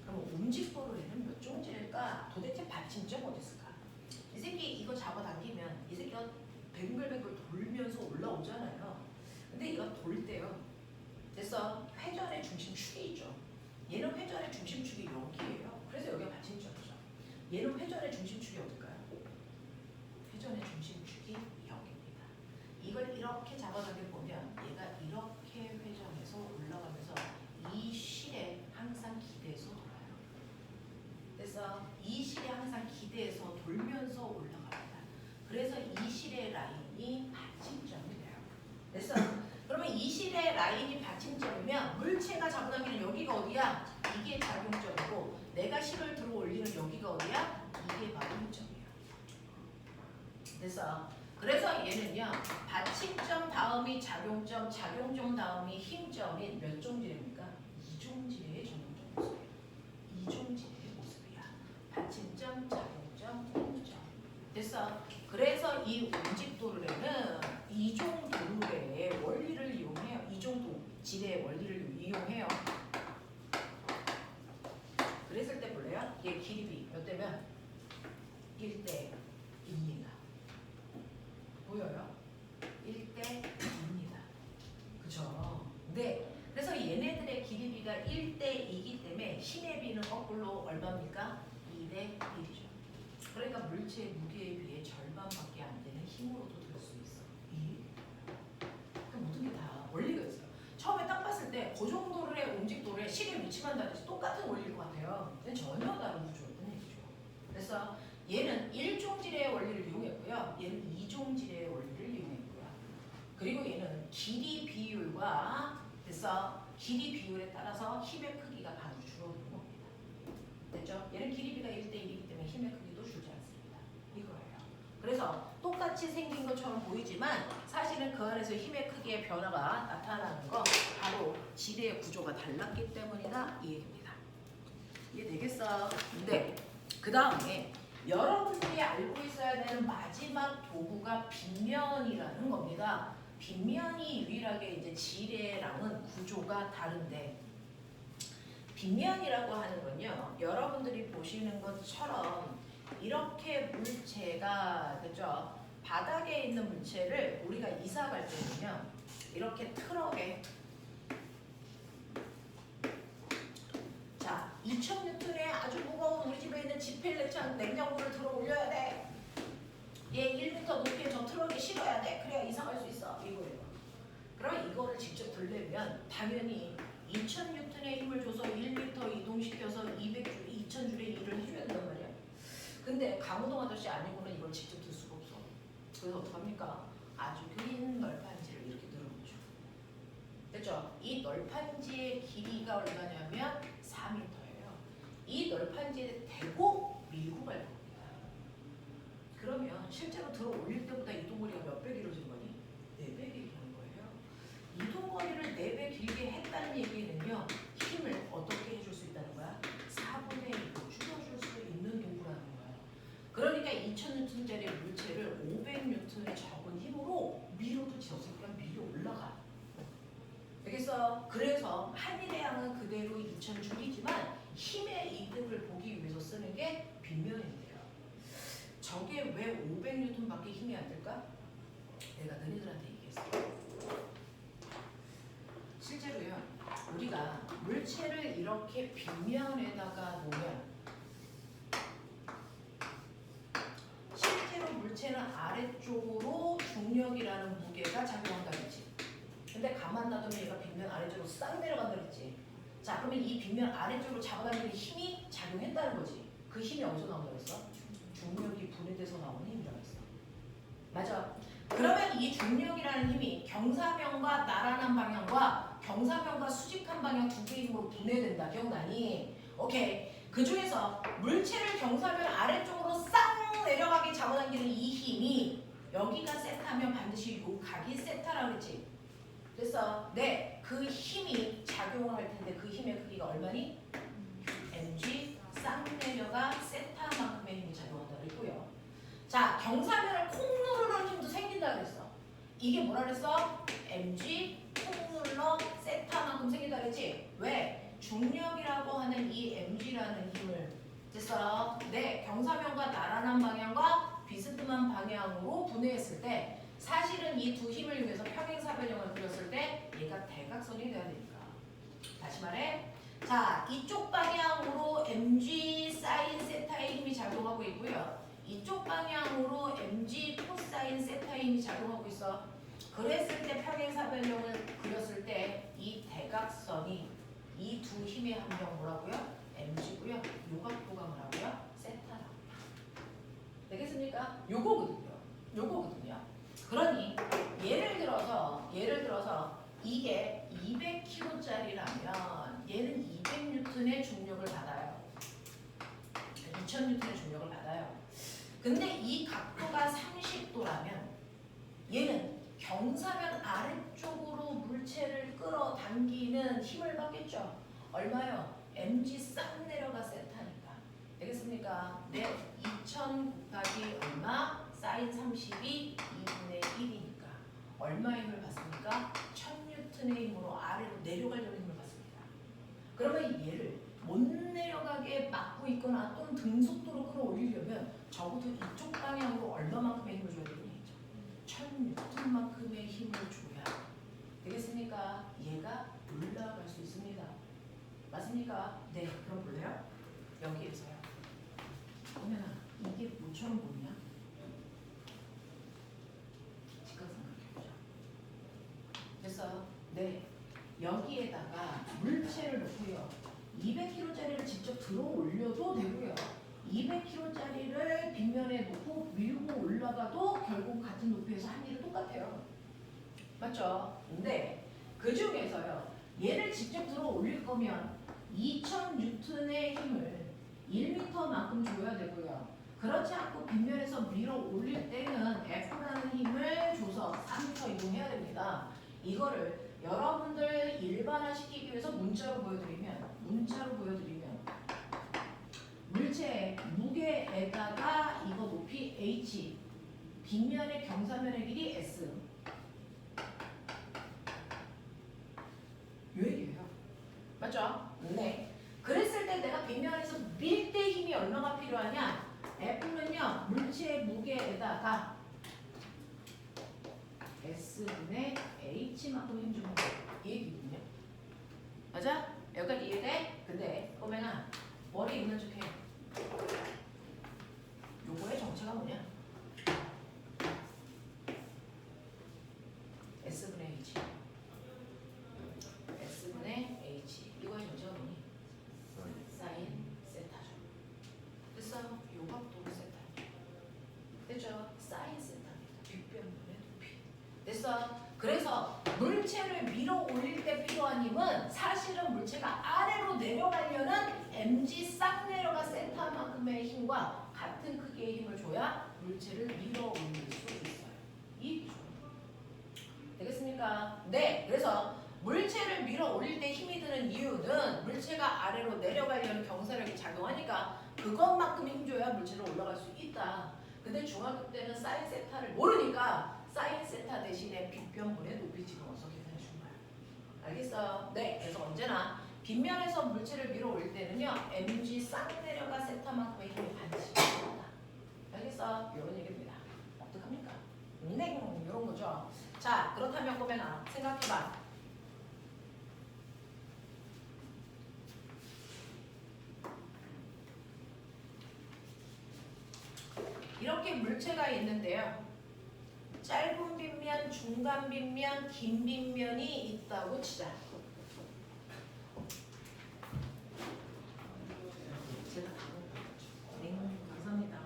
그럼 움직도르래는 몇 종지래일까? 도대체 받침점 어디 있을까? 이 새끼 이거 잡아당기면 이 새끼가 뱅글뱅글 돌면서 올라오잖아요. 근데 얘가 돌 때요. 됐어? 회전의 중심축이 있죠. 얘는 회전의 중심축이 여기예요. 그래서 여기가 받침점이죠. 얘는 회전의 중심축이 어딜까요? 회전의 중심축이 여기입니다. 이걸 이렇게 잡아당겨 보면 얘가 이렇게 회전해서 올라가면서 이 실에 항상 기대서 돌아요. 그래서 이 실에 항상 기대서 돌면서 올라갑니다. 그래서 이 실의 라인이 받침점이 돼요. 그래서 그러면 이 실의 라인이 받침점이면 물체가 잡아당기는 여기가 어디야? 이게 작용점이고 내가 실을 들어 올리는 여기가 어디야? 이게 바로 힘점이야. 그래서 얘는요 받침점 다음이 작용점, 작용점 다음이 힘점인 몇 종질입니까? 이종질의 전형적 모습이에요. 이종질의 모습이야. 받침점, 작용점, 힘점. 됐어? 그래서 이 움직도르래는 이종도르래의 원리를 이용해요. 이종질의 원리를 이용해요. 그랬을 때 볼래요? 얘 길이비 몇 대면? 1대 2입니다. 보여요? 1대 2입니다. 그쵸? 네. 그래서 얘네들의 길이비가 1대 2이기 때문에 힘의 비는 거꾸로 얼마입니까? 2대 1이죠. 그러니까 물체의 무게에 비해 절반밖에 안 되는 힘으로도 들 수 있어. 그 모든 게 다 원리가 있어요. 처음에 딱 봤을 때 고정도르래, 움직도르래, 실의 위치만 다르지 똑같은 원리일 것 같아요. 근데 전혀 다른 구조였던 얘기죠. 그래서 얘는 1종질의 원리를 이용했고요. 얘는 2종질의 원리를 이용했고요. 그리고 얘는 길이 비율과 그래서 길이 비율에 따라서 힘의 크기가 바로 줄어드는 겁니다. 됐죠? 얘는 길이비가 1대 1이기 때문에 힘의 크기도 줄지 않습니다. 이거예요. 그래서 똑같이 생긴 것처럼 보이지만 사실은 그 안에서 힘의 크기의 변화가 나타나는 거 바로 질의 구조가 달랐기 때문이다 이 얘기입니다. 이해되겠어? 네. 그 다음에 여러분들이 알고 있어야 되는 마지막 도구가 빗면이라는 겁니다. 빗면이 유일하게 이제 질의랑은 구조가 다른데 빗면이라고 하는 건요. 여러분들이 보시는 것처럼 이렇게 물체가 그죠? 바닥에 있는 물체를 우리가 이사 갈 때는요. 이렇게 트럭에 자 2000N의 아주 무거운 우리 집에 있는 지펠레창 냉장고를 들어 올려야 돼. 얘 1m 높이에 저 트럭에 실어야 돼. 그래야 이사 갈 수 있어. 이거예요. 그럼 이거를 직접 들려면 당연히 2000N의 힘을 줘서 1m 이동시켜서 200줄, 2000줄의 일을 해줘야 된단 말이야. 근데 강호동 아저씨 아니고는 이걸 직접 들 수가 없어. 그래서 어떡합니까? 아주 긴 널판지를 이렇게 늘어놓죠. 됐죠? 이 널판지의 길이가 얼마냐면 4m예요. 이 널판지에 대고 밀고 갈 겁니다. 그러면 실제로 들어 올릴 때보다 이동거리가 몇 배 길어진 거니? 4배 길어진 거예요. 이동거리를 4배 길게 했다는 얘기는요. 힘을 그래서 한일의 양은 그대로 2000줄이지만 힘의 이득을 보기 위해서 쓰는 게 빗면인데요. 저게 왜 500N밖에 힘이 안 들까? 내가 너희들한테 얘기했어. 실제로요, 우리가 물체를 이렇게 빗면에다가 놓으면 실제로 물체는 아래쪽으로 중력이라는 무게가 작용한다 그랬지. 근데 가만 놔두면 얘가 빗면 아래쪽으로 싹 내려간다 그랬지. 자, 그러면 이 빗면 아래쪽으로 잡아당기는 힘이 작용했다는 거지. 그 힘이 어디서 나온다고 했어? 중력이 분해돼서 나오는 힘이라고 했어. 맞아. 그러면 이 중력이라는 힘이 경사면과 나란한 방향과 경사면과 수직한 방향 두 개의 힘으로 분해된다. 기억나니? 오케이. 그 중에서 물체를 경사면 아래쪽으로 싹 내려가게 잡아당기는 이 힘이 여기가 세타면 반드시 요 각이 세타라고 그랬지. 그래서 네, 그 힘이 작용을 할 텐데 그 힘의 크기가 얼마니? mg 싹 내려가 세타만큼의 힘이 작용한다 그랬고요. 자, 경사면을 콩 누르는 힘도 생긴다 그랬어. 이게 뭐라 그랬어? mg 콩 눌러 세타만큼 생긴다 그랬지. 왜? 중력이라고 하는 이 mg라는 힘을 됐어. 네, 경사면과 나란한 방향과 비스듬한 방향으로 분해했을 때 사실은 이 두 힘을 위해서 평행사변형을 그렸을 때 얘가 대각선이 돼야 되니까. 다시 말해. 자, 이쪽 방향으로 mg 사인 세타의 힘이 작용하고 있고요. 이쪽 방향으로 mg 코사인 세타의 힘이 작용하고 있어. 그랬을 때 평행사변형을 그렸을 때 이 대각선이 이 두 힘의 합령 뭐라고요? mg고요. 요 각도가 뭐라고요? 세타라고. 되겠습니까? 요거거든요. 요거거든요. 그러니 예를 들어서 이게 200kg짜리라면 얘는 200N의 중력을 받아요. 2000N의 중력을 받아요. 근데 이 각도가 30도라면 얘는 경사면 아래쪽으로 물체를 끌어당기는 힘을 받겠죠. 얼마요? mg 싹 내려가 세타니까. 되겠습니까? 네, 2000 곱하기 얼마? 사인 32 2분의 1이니까 얼마의 힘을 받습니까? 1000N의 힘으로 아래로 내려가려는 힘을 받습니다. 그러면 얘를 못 내려가게 막고 있거나 또는 등속도로 끌어올리려면 적어도 이쪽 방향으로 얼마만큼의 힘을 줘야 되겠죠? 1000N만큼의 힘을 줘야 되겠습니까? 얘가 올라갈 수 있습니다. 맞습니까? 네, 그럼 볼래요? 여기에서요. 그러면 이게 뭐처럼 보이냐? 그래서 네, 여기에다가 물체를 놓고요. 200kg짜리를 직접 들어 올려도 되고요. 200kg짜리를 빗면에 놓고 밀고 올라가도 결국 같은 높이에서 한일은 똑같아요. 맞죠? 근데 그 중에서요. 얘를 직접 들어 올릴 거면 2000N의 힘을 1m만큼 줘야 되고요. 그렇지 않고 빗면에서 밀어 올릴 때는 F라는 힘을 줘서 3m 이동해야 됩니다. 이거를 여러분들 일반화시키기 위해서 문자로 보여드리면 물체의 무게에다가 이거 높이 h, 빗면의 경사면의 길이 s 요 얘기예요. 맞죠? 네. 그랬을 때 내가 빗면에서 밀 때 힘이 얼마가 필요하냐? F는요 물체의 무게에다가 S분의 H만큼 힘주는 거 얘기거든요. 맞아? 여기까지 이해돼? 근데 꼬맹아 머리 있는 척 해. 요거의 정체가 뭐냐? S분의 H S분의 H 이거의 정체가 뭐니? 사인 세타죠. 됐어? 요 각도로 세타. 됐죠? 사인 세타입니다. 빗변분의 높이. 됐어? 그래서 물체를 밀어 올릴 때 필요한 힘은 사실은 물체가 아래로 내려가려는 mg 싹 내려가 세타만큼의 힘과 같은 크기의 힘을 줘야 물체를 밀어 올릴 수 있어요. 이 기준. 되겠습니까? 네. 그래서 물체를 밀어 올릴 때 힘이 드는 이유는 물체가 아래로 내려가려는 경사력이 작용하니까 그것만큼 힘줘야 물체로 올라갈 수 있다. 근데 중학교 때는 사인 세타를 모르니까 사인 세타 대신에 빗변분의 높이 집어넣어서 계산해 준 거야. 알겠어요? 네. 그래서 언제나 빗면에서 물체를 밀어 올 때는요. mg 쌍내려가 세타만큼의 힘이 반드시 필요하다. 알겠어? 이런 얘기입니다. 어떡합니까? 네, 이런 거죠. 자, 그렇다면 꼬매나 생각해봐. 이렇게 물체가 있는데요. 짧은 빗면, 중간 빗면, 긴 빗면이 있다고 치자. 네, 감사합니다.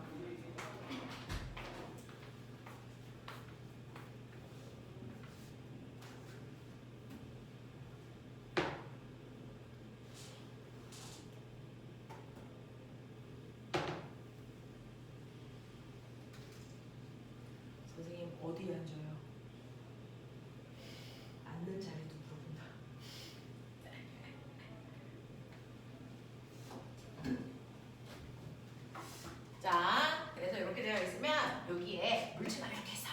선생님 어디 앉아요? 앉는 자리도 물어본다. 자, 그래서 이렇게 되어 있으면 여기에 물체가 이렇게 있어.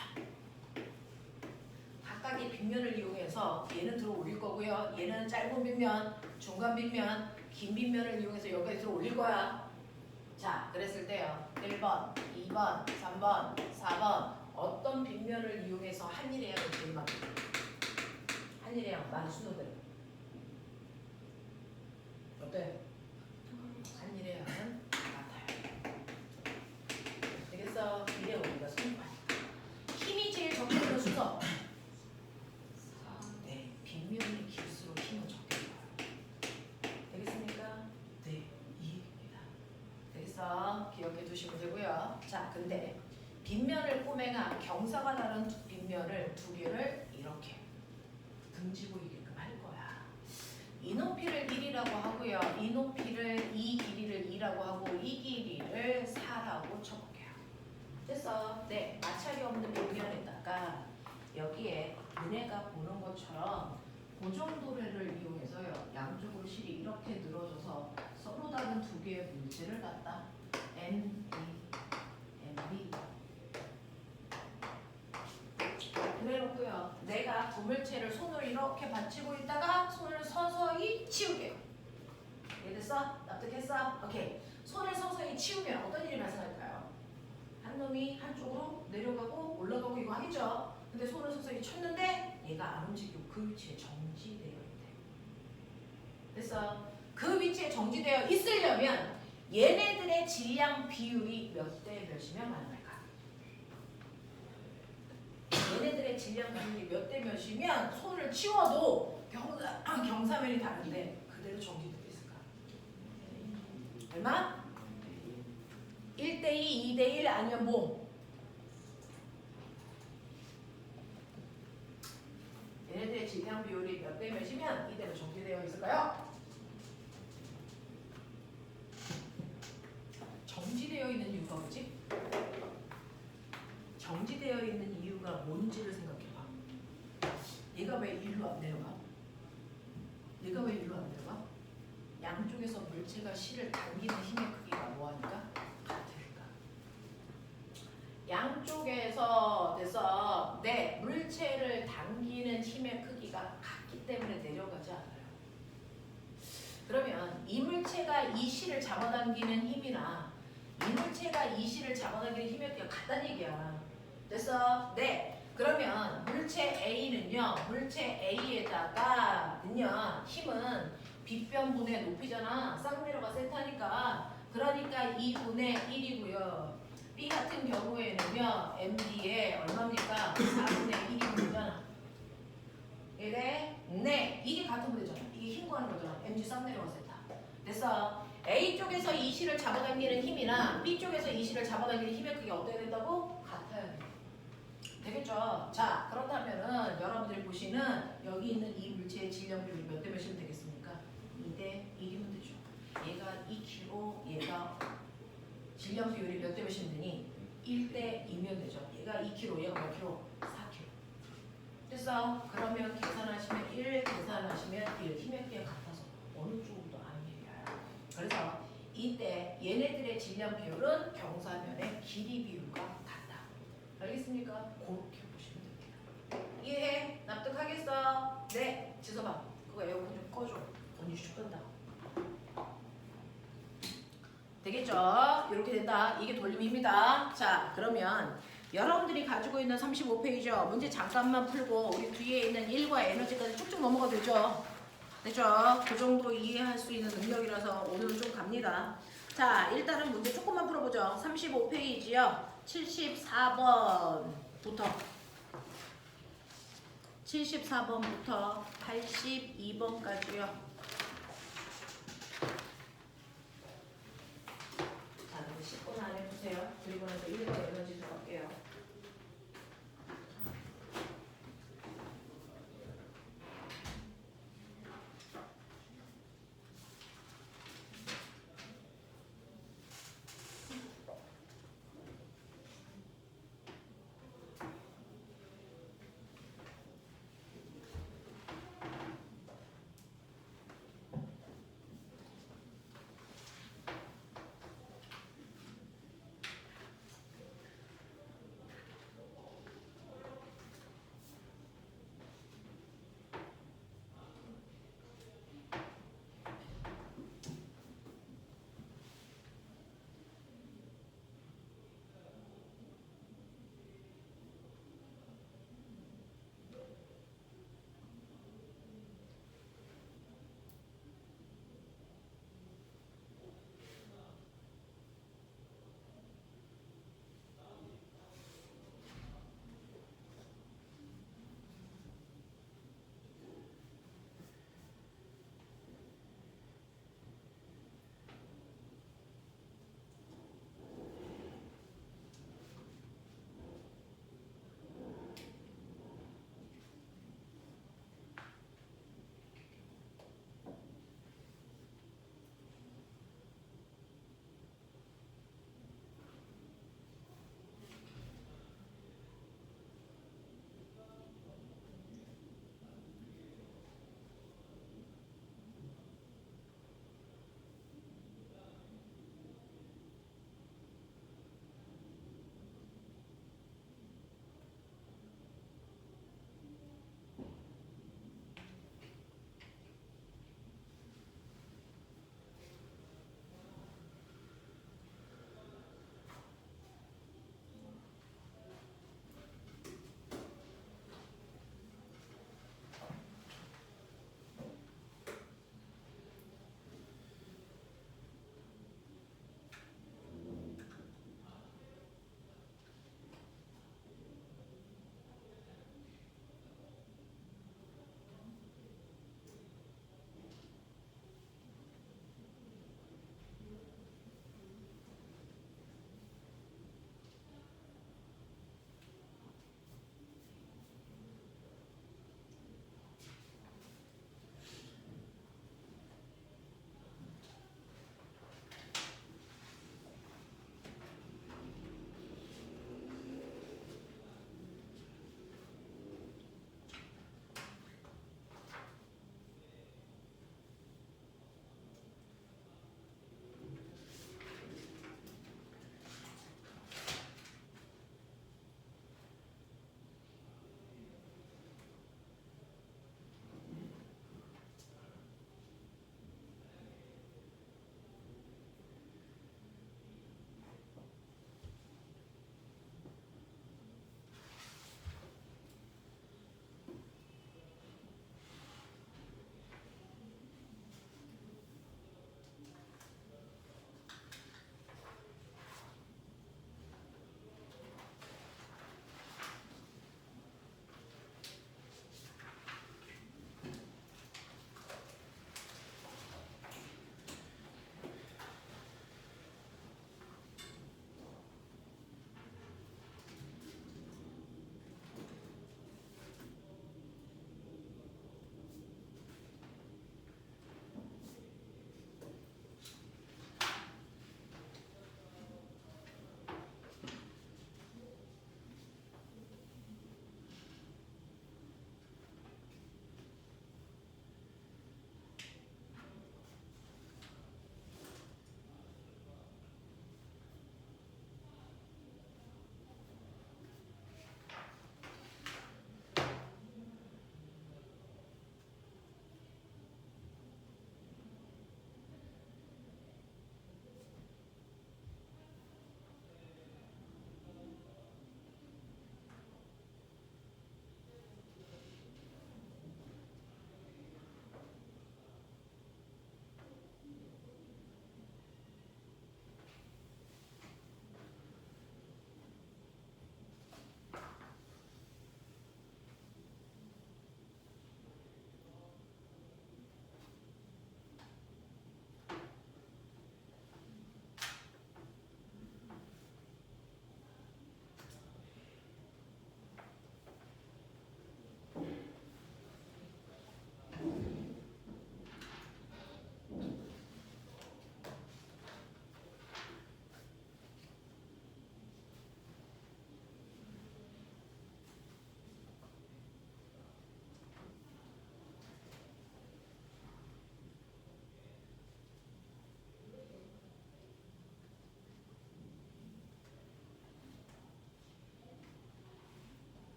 각각의 빗면을 이용해서 얘는 들어 올릴 거고요. 얘는 짧은 빗면, 중간 빗면, 긴 빗면을 이용해서 여기에 들어 올릴 거야. 자, 그랬을 때요. 1번, 2번, 3번, 4번 어떤 빗면을 이용해서 한일의 양을 제일 많이 한일의 양 많은 순서대로 어때? 한일의 양은 같아요. 되겠어? 이래 우리가 손발 힘이 제일 적게 드는 순서. 네, 빗면이 길수록 힘은 적게 들어요. 되겠습니까? 네, 이해입니다. 되겠어? 기억해 두시면 되고요. 자, 근데 빗면을 꼬맹아 경사가 다른 빗면을 두 개를 이렇게 등지고 있게끔 할 거야. 이 높이를 1이라고 하고요. 이 높이를 이 길이를 2라고 하고 이 길이를 4라고 쳐볼게요. 됐어? 네, 마찰이 없는 빗면에다가 여기에 너네가 보는 것처럼 고정도래를 이용해서요. 양쪽으로 실이 이렇게 늘어져서 서로 다른 두 개의 물체를 갖다 M, B 그래놓고요. 내가 도물체를 손을 이렇게 받치고 있다가 손을 서서히 치우게요. 이해됐어? 납득했어? 오케이. 손을 서서히 치우면 어떤 일이 발생할까요? 한 놈이 한쪽으로 내려가고 올라가고 이거 하겠죠? 근데 손을 서서히 쳤는데 얘가 안 움직이고 그 위치에 정지되어 있대. 됐어? 그 위치에 정지되어 있으려면 얘네들의 질량 비율이 몇 대 몇이면 가능할까? 얘네들의 질량 비율이 몇 대 몇이면 손을 치워도 경사면이 다른데 그대로 정지되어 있을까? 얼마? 1대2, 2대1 아니면 뭐? 얘네들의 질량 비율이 몇 대 몇이면 이대로 정지되어 있을까요? 정지되어 있는 이유가 뭐지? 정지되어 있는 이유가 뭔지를 생각해봐. 얘가 왜 일로 안 내려가? 얘가 왜 일로 안 내려가? 양쪽에서 물체가 실을 당기는 힘의 크기가 뭐하니까? 같으니까. 양쪽에서 돼서 내 물체를 당기는 힘의 크기가 같기 때문에 내려가지 않아요. 그러면 이 물체가 이 실을 잡아당기는 힘이나 이 물체가 이 실을 잡아당기는 힘의 크기가 같다는 얘기야. 됐어? 네. 그러면 물체 A는요. 물체 A에다가는요. 힘은 빗변분의 높이잖아. 싹 내려가 세타니까. 그러니까 2분의 1이고요. B 같은 경우에는요. MD에 얼마입니까? 4분의 1이면 되잖아. 이래? 네. 이게 같은 거잖아. 이게 힘 구하는 거잖아. MG 싹 내려가 세타. 됐어? A 쪽에서 이 실을 잡아당기는 힘이나 B 쪽에서 이 실을 잡아당기는 힘의 크기가 어떻게 된다고? 같아야 돼. 되겠죠? 자, 그렇다면은 여러분들이 보시는 여기 있는 이 물체의 질량 비율이 몇 대 몇이면 되겠습니까? 2대 1이면 되죠. 얘가 2kg, 얘가 질량 비율이 몇 대 몇이면 되니? 1대 2면 되죠. 얘가 2kg, 얘가 몇 kg? 4kg. 됐어? 그러면 계산하시면 1, 계산하시면 1. 힘의 크기가 같아서 어느 쪽으로도 안 밀려요. 그래서 이때 얘네들의 질량 비율은 경사면의 길이 비율과 같다. 알겠습니까? 그렇게 보시면 됩니다. 이해해? 납득하겠어? 네, 지서봐. 그거 에어컨 좀 꺼줘. 언니 죽는다. 되겠죠? 이렇게 된다. 이게 돌림입니다. 자, 그러면 여러분들이 가지고 있는 35페이지요. 문제 잠깐만 풀고 우리 뒤에 있는 1과 에너지까지 쭉쭉 넘어가도 되죠? 됐죠? 그 정도 이해할 수 있는 능력이라서 오늘은 좀 갑니다. 자, 일단은 문제 조금만 풀어보죠. 35페이지요. 74번부터 82번까지요. 자, 그럼 10분 안에 보세요. 그리고 나서 1과 에너지 들어갈게요.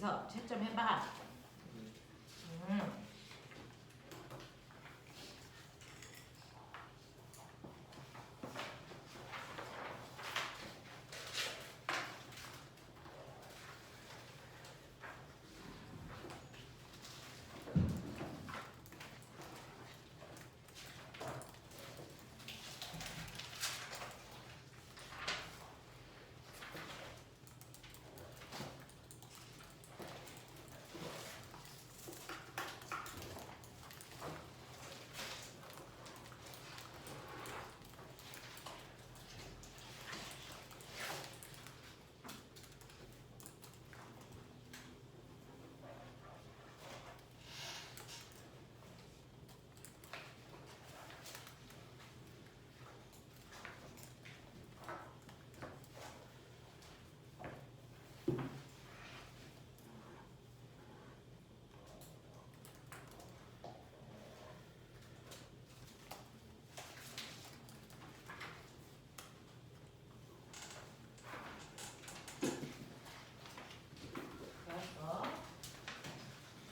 여기서 채점해봐. 음.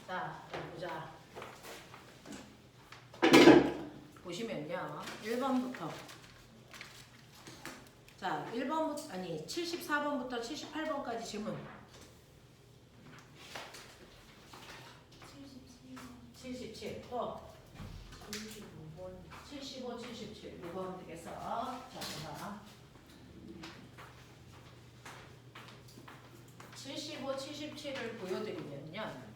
자, 보자. 보시면요. 1번부터. 자, 1번부터, 아니, 74번부터 78번까지 질문. 77. 또. 75번. 75, 77. 6번 되겠어. 자, 봐봐. 75, 77을 보여드리면요.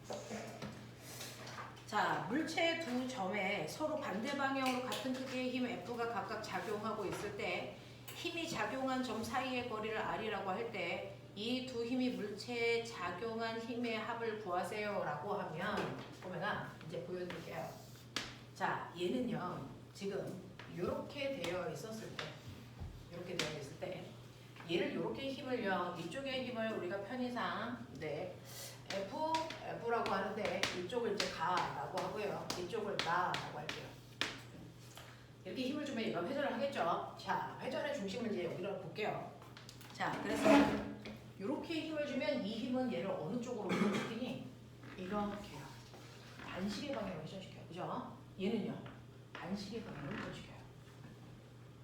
자, 물체 두 점에 서로 반대 방향으로 같은 크기의 힘 F가 각각 작용하고 있을 때 힘이 작용한 점 사이의 거리를 R이라고 할 때 이 두 힘이 물체에 작용한 힘의 합을 구하세요 라고 하면 보면은 이제 보여드릴게요. 자, 얘는요 지금 이렇게 되어 있었을 때 이렇게 되어 있을 때 얘를 이렇게 힘을요 이쪽의 힘을 우리가 편의상 F라고 하는데 이쪽을 이제 가라고 하고요. 이쪽을 나라고 할게요. 이렇게 힘을 주면 얘가 회전을 하겠죠. 자, 회전의 중심을 이제 여기로 볼게요. 자, 그래서 이렇게 힘을 주면 이 힘은 얘를 어느 쪽으로 회전시키니? 이렇게요. 반시계 방향으로 회전시켜요. 그죠? 얘는요. 반시계 방향으로 회전시켜요.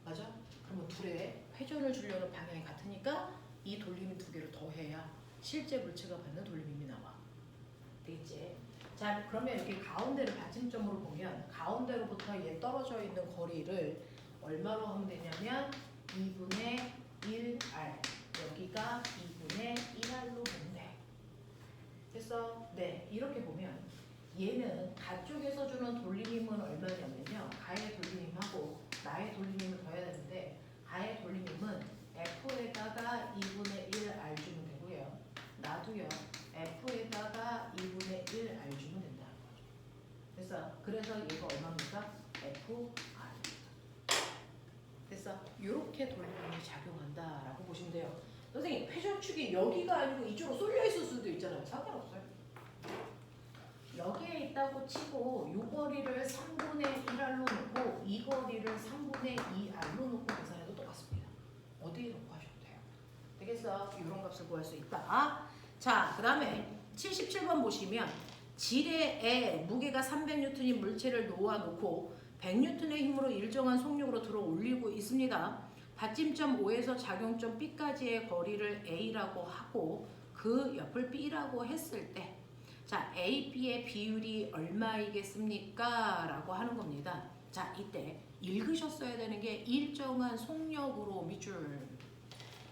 맞아? 그러면 둘의 회전을 주려는 방향이 같으니까 이 돌림이 두 개를 더해야 실제 물체가 받는 돌림힘이 나와. 되겠지? 자, 그러면 여기 가운데를 받침점으로 보면 가운데로부터 얘 떨어져 있는 거리를 얼마로 하면 되냐면 2분의 1R. 여기가 2분의 1R로 보면 돼. 됐어? 네, 이렇게 보면 얘는 가쪽에서 주는 돌림힘은 얼마냐면요. 가의 돌림힘하고 나의 돌림힘을 더해야 되는데 가의 돌림힘은 F에다가 2분의 1R 주면 되고요. 나도요. F에다가 2분의 1R 주면 된다는 거죠. 그래서 얘가 얼마입니까? FR. 됐어? 이렇게 돌림힘이 작용한다라고 보시면 돼요. 선생님, 회전축이 여기가 아니고 이쪽으로 쏠려 있을 수도 있잖아요. 상관없어요. 여기에 있다고 치고 이 거리를 3분의 1R로 놓고 이 거리를 3분의 2R로 놓고 계산해도 똑같습니다. 어디에 놓고 하셔도 돼요. 되겠어? 이런 값을 구할 수 있다. 자, 그 다음에 77번 보시면 지뢰에 무게가 300N인 물체를 놓아놓고 100N의 힘으로 일정한 속력으로 들어 올리고 있습니다. 받침점 O에서 작용점 B까지의 거리를 A라고 하고 그 옆을 B라고 했을 때 자, A, B의 비율이 얼마이겠습니까? 라고 하는 겁니다. 자, 이때 읽으셨어야 되는 게 일정한 속력으로 밑줄.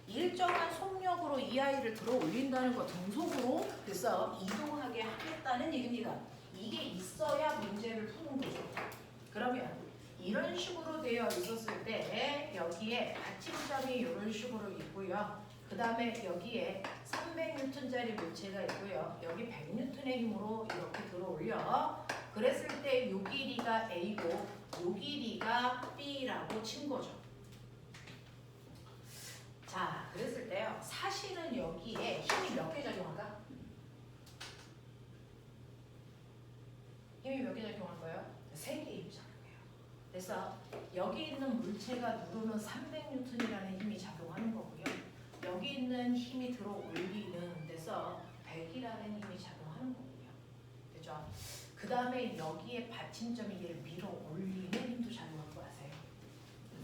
일정한 속력으로 이 아이를 들어 올린다는 거 등속으로 그래서 이동하게 하겠다는 얘기입니다. 이게 있어야 문제를 푸는 거죠. 그러면 이런 식으로 되어 있었을 때 여기에 받침점이 이런 식으로 있고요. 그 다음에 여기에 300N짜리 물체가 있고요. 여기 100N의 힘으로 이렇게 들어 올려. 그랬을 때 요 길이가 A고 요 길이가 B라고 친 거죠. 자, 그랬을 때요. 사실은 여기에 힘이 몇 개 작용할까? 힘이 몇 개 작용할 거예요? 3개의 힘이 작용해요. 그래서 여기 있는 물체가 누르는 300N이라는 힘이 작용하는 거고요. 여기 있는 힘이 들어 올리는 데서 100이라는 힘이 작용하는 거군요. 그죠? 그 다음에 여기에 받침점이 얘를 밀어 올리는 힘도 작용할 거 아세요?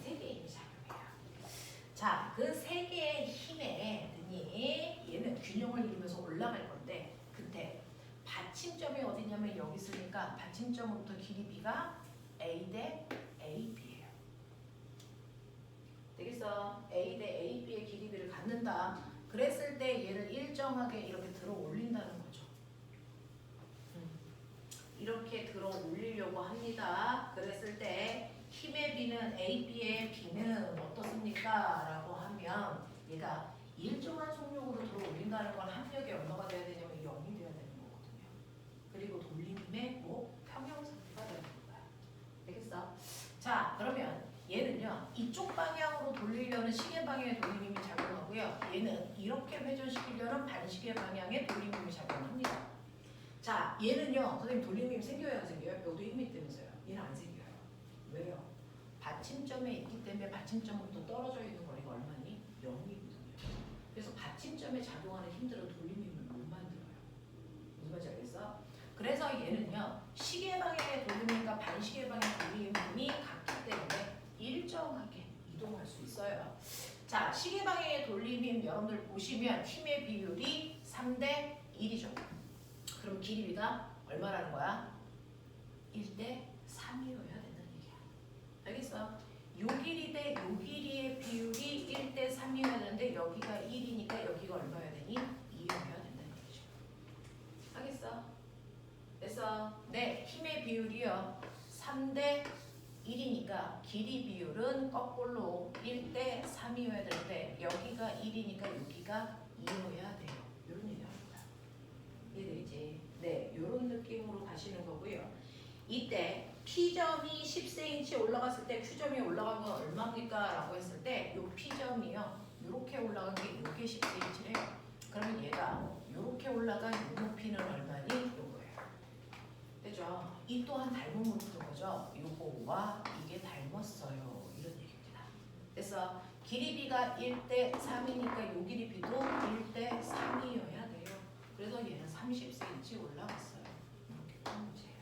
세 개의 힘이 작용해요. 자, 그 세 개의 힘에 얘는 균형을 이루면서 올라갈 건데 그때 받침점이 어디냐면 여기 있으니까 받침점으로부터 길이 B가 A 대 AB예요. 되겠어? A 대 AB의 길이 B를 갖는다. 그랬을 때 얘를 일정하게 이렇게 들어 올린다는 거죠. 이렇게 들어 올리려고 합니다. 그랬을 때 힘의 B는 AB의 B는 어떻습니까? 라고 하면 얘가 일정한 속력으로 들어 올린다는 건 합력이 얼마가 돼야 되냐면 0이 돼야 되는 거거든요. 그리고 돌림의 뭐 평형상태가 되는 거야. 되겠어? 자, 그러면 얘는요. 이쪽 방향으로 돌리려는 시계 방향의 돌림힘이 작용하고요. 얘는 이렇게 회전시키려는 반시계 방향의 돌림힘이 작용합니다. 자, 얘는요. 선생님 돌림힘 생겨야 안 생겨요? 여기도 힘이 있다면서요. 얘는 안 생겨요. 왜요? 받침점에 있기 때문에 받침점부터 떨어져 있는 거리가 얼마니? 0이거든요. 그래서 받침점에 작용하는 힘들은 돌림힘을 못 만들어요. 무슨 말인지 알겠어? 그래서 얘는요. 시계 방향의 돌림힘과 반시계 방향의 돌림힘이 같기 때문에 일정하게 이동할 수 있어요. 자, 시계 방향의 돌림힘 여러분들 보시면 힘의 비율이 3대 1이죠. 그럼 길이가 얼마라는 거야? 1대 3이어야 된다는 얘기야. 알겠어? 요 길이 대 요 길이의 비율이 1대 3이어야 되는데 여기가 1이니까 여기가 얼마여야 되니? 2여야 된다는 얘기죠. 알겠어? 됐어? 네, 힘의 비율이요. 3대 1이니까 길이 비율은 거꾸로 1대 3이어야 되는데 여기가 1이니까 여기가 2여야 돼요. 이런 얘기 하는 거야. 이해되지? 네, 이런 느낌으로 가시는 거고요. 이때 P점이 10cm 올라갔을 때 Q점이 올라간 건 얼마입니까? 라고 했을 때 이 P점이요. 이렇게 올라간 게 이렇게 10cm래요. 그러면 얘가 이렇게 올라간 이 높이는 얼마니? 요거예요. 되죠? 이 또한 닮음으로 푸는 거죠. 요거와 이게 닮았어요. 이런 얘기입니다. 그래서 길이 B가 1대 3이니까 요 길이 B도 1대 3이어야 돼요. 그래서 얘는 30cm 올라갔어요. 이렇게 푸는 문제예요.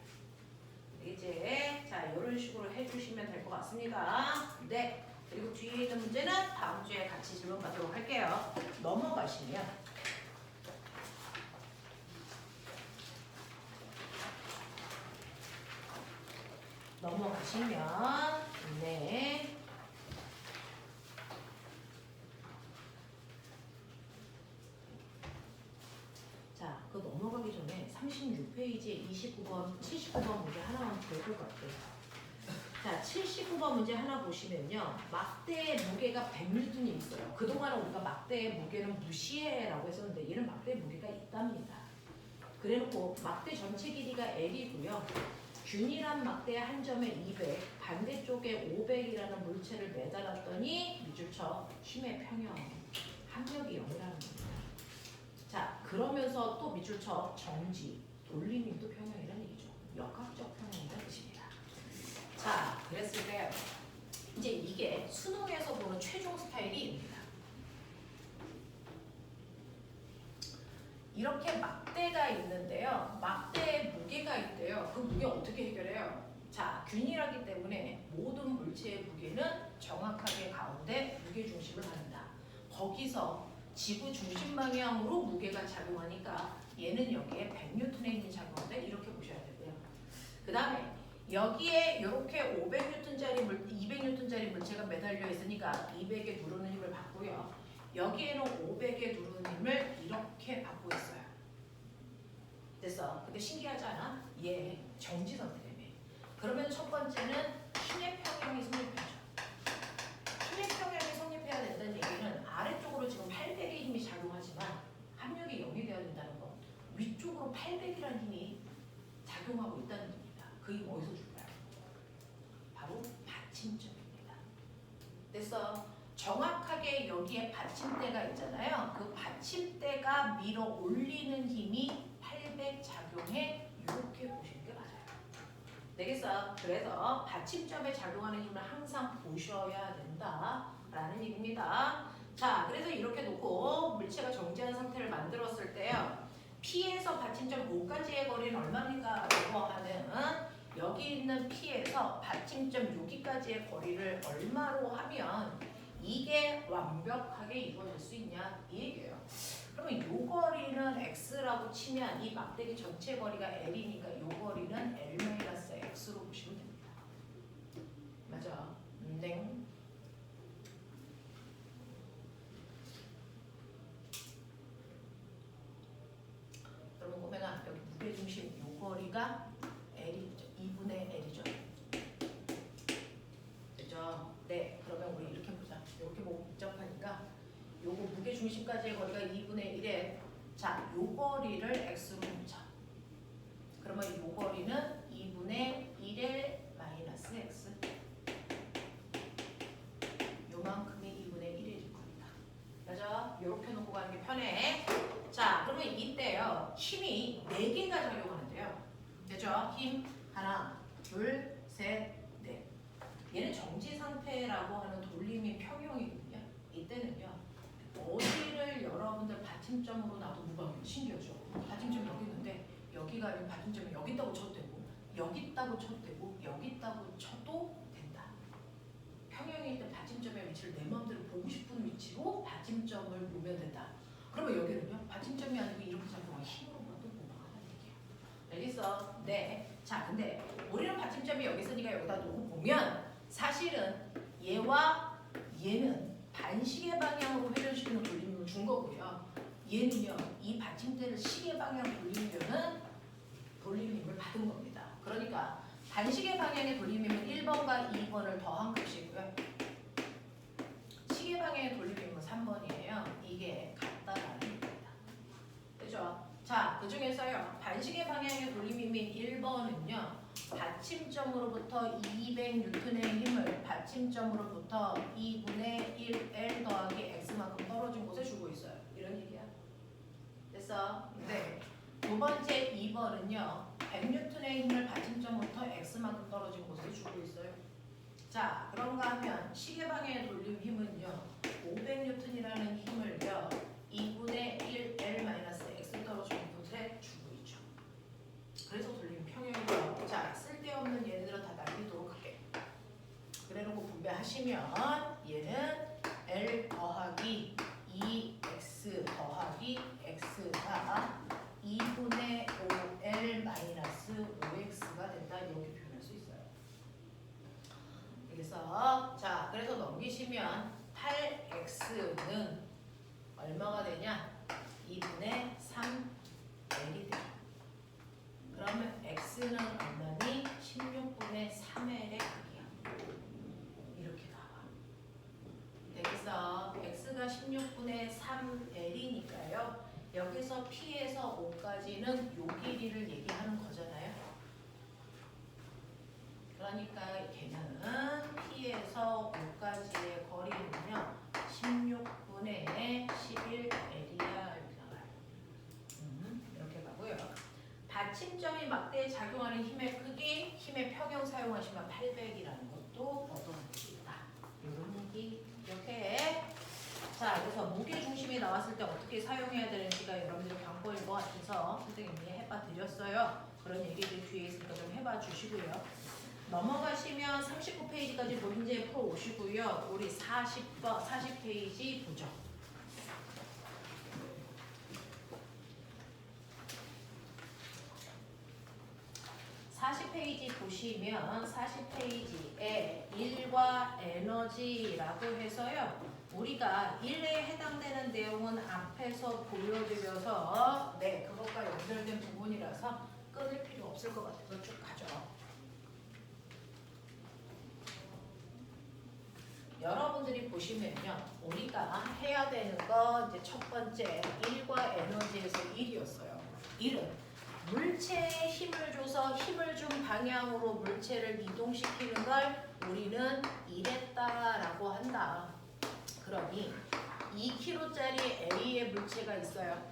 이제 자 이런 식으로 해주시면 될 것 같습니다. 네. 그리고 뒤에 있는 문제는 다음 주에 같이 질문 받도록 할게요. 넘어가시면 네. 자, 그 넘어가기 전에 36페이지에 29번, 79번 문제 하나만 볼 것 같아요. 자, 79번 문제 하나 보시면요. 막대의 무게가 100N이 있어요. 그동안 우리가 막대의 무게는 무시해라고 했었는데 얘는 막대의 무게가 있답니다. 그래놓고 막대 전체 길이가 L이고요. 균일한 막대의 한 점에 200, 반대쪽에 500이라는 물체를 매달았더니 밑줄쳐 힘의 평형, 합력이 0이라는 겁니다. 자, 그러면서 또 밑줄쳐 정지, 돌림힘도 평형이라는 얘기죠. 역학적 평형이라는 뜻입니다. 자, 그랬을 때 이제 이게 수능에서 보는 최종 스타일입니다. 이렇게 막대가 있는데요. 막대에 무게가 있대요. 그 무게 어떻게 해결해요? 자, 균일하기 때문에 모든 물체의 무게는 정확하게 가운데 무게중심을 갖는다. 거기서 지구 중심 방향으로 무게가 작용하니까 얘는 여기에 100N의 힘이 작용하는데 이렇게 보셔야 되고요. 그 다음에 여기에 이렇게 500N짜리 200N짜리 물체가 매달려 있으니까 200에 누르는 힘을 받고요. 여기에는 500에 누르는 힘을 이렇게 받고 있어요. 됐어. 근데 신기하지 않아? 얘 정지 상태라며. 그러면 첫 번째는 힘의 평형이 성립하죠. 힘의 평형이 성립해야 된다는 얘기는 아래쪽으로 지금 800의 힘이 작용하지만 합력이 0이 되어야 된다는 거. 위쪽으로 800이라는 힘이 작용하고 있다는 겁니다. 그 힘 어디서 줄까요? 바로 받침점입니다. 됐어. 정확하게 여기에 받침대가 있잖아요. 그 받침대가 밀어 올리는 힘이 800 작용해 이렇게 보시는 게 맞아요. 되겠어? 그래서 받침점에 작용하는 힘을 항상 보셔야 된다라는 얘기입니다. 자, 그래서 이렇게 놓고 물체가 정지한 상태를 만들었을 때요. P에서 받침점 O까지의 거리는 얼마입니까? 라고 하는 여기 있는 P에서 받침점 여기까지의 거리를 얼마로 하면 이게 완벽하게 이루어질 수 있냐 이 얘기예요. 그러면 이 거리는 x라고 치면 이 막대기 전체 거리가 l이니까 이 거리는 l-x로 보시면 됩니다. 맞아. 네. 그러면 보면은 여기 무게중심 이 거리가 l이죠. 2분의 l이죠. 그죠? 네. 그러면 우리 이렇게 보자. 이렇게 보고 복잡하니까 요거 무게중심까지의 거리가 2분의 1에 자, 요 거리를 x로 놓자. 그러면 요 거리는 2분의 1의 마이너스 x. 요만큼이 2분의 1일 겁니다. 맞아? 요렇게 놓고 가는 게 편해. 자, 그러면 이때요. 힘이 4개가 작용하는데요. 되죠? 힘 하나, 둘, 셋, 넷. 얘는 정지 상태라고 하는 돌림이 평형이거든요. 이때는요. 어디를 여러분들 받침점으로 놔도 무방해요. 신기하죠? 받침점이 여기 있는데 여기가 아니면 받침점이 여기 있다고 쳐도 되고 여기 있다고 쳐도 되고 여기 있다고 쳐도 된다. 평형일 때 받침점의 위치를 내 마음대로 보고 싶은 위치로 받침점을 놓으면 된다. 그러면 여기는요. 받침점이 아니고 이렇게 작용하면 힘으로 봐도 무방하다는 얘기예요. 알겠어? 네. 자, 근데 우리는 받침점이 여기 있으니까 여기다 놓고 보면 사실은 얘와 얘는 반시계 방향으로 회전시키는 돌림을 준 거고요. 얘는요, 이 받침대를 시계 방향 돌리면은 돌리는 힘을 받은 겁니다. 그러니까 반시계 방향의 돌림이면 1번과 2번을 더한 것이고요. 시계 방향의 돌림이면 3번이에요. 이게 같다라는 겁니다. 그죠? 자, 그 중에서요, 반시계 방향의 돌림이면 1번은요. 받침점으로부터 200N의 힘을 받침점으로부터 2분의 1L 더하기 X만큼 떨어진 곳에 주고 있어요. 이런 얘기야. 됐어? 네. 두 번째 2번은요. 100N의 힘을 받침점부터 X만큼 떨어진 곳에 주고 있어요. 자, 그런가 하면 시계방향의 돌림 힘은요. 500N이라는 힘을요. 2분의 1L-X 떨어진 곳에 주고 있죠. 그래서 돌림 평형이고요. 자, 쓸데없는 얘네들은 다 날리도록 할게요. 그래놓고 분배하시면 얘는 L 더하기 2X 더하기 X가 2분의 5L 마이너스 5X가 된다. 이렇게 표현할 수 있어요. 그래서 자, 그래서 넘기시면 8X는 얼마가 되냐? 2분의 3L이 돼요. 그러면 x는 얼마니? 16분의 3l의 크기야. 이렇게 나와. 되겠어? x가 16분의 3l이니까요. 여기서 p에서 5까지는 요 길이를 얘기하는 거잖아요. 그러니까 걔는 p에서 5까지의 거리는요. 16분의 11l이야. 이렇게 나와요. 이렇게 가고요. 받침점이 막대에 작용하는 힘의 크기, 힘의 평형 사용하시면 800이라는 것도 얻어낼 수 있다. 이런 얘기 이렇게. 자, 그래서 무게 중심이 나왔을 때 어떻게 사용해야 되는지가 여러분들 광고일 것 같아서 선생님이 해봐 드렸어요. 그런 얘기들 뒤에 있으니까 좀 해봐 주시고요. 넘어가시면 39페이지까지 문제 풀어 오시고요. 우리 40페이지 보죠. 40페이지 보시면 40페이지에 일과 에너지라고 해서요. 우리가 일에 해당되는 내용은 앞에서 보여드려서 네, 그것과 연결된 부분이라서 끊을 필요 없을 것 같아서 쭉 가죠. 여러분들이 보시면요. 우리가 해야 되는 거 이제 첫 번째 일과 에너지에서 일이었어요. 일은 물체에 힘을 줘서 힘을 준 방향으로 물체를 이동시키는 걸 우리는 일했다라고 한다. 그러니 2kg짜리 A의 물체가 있어요.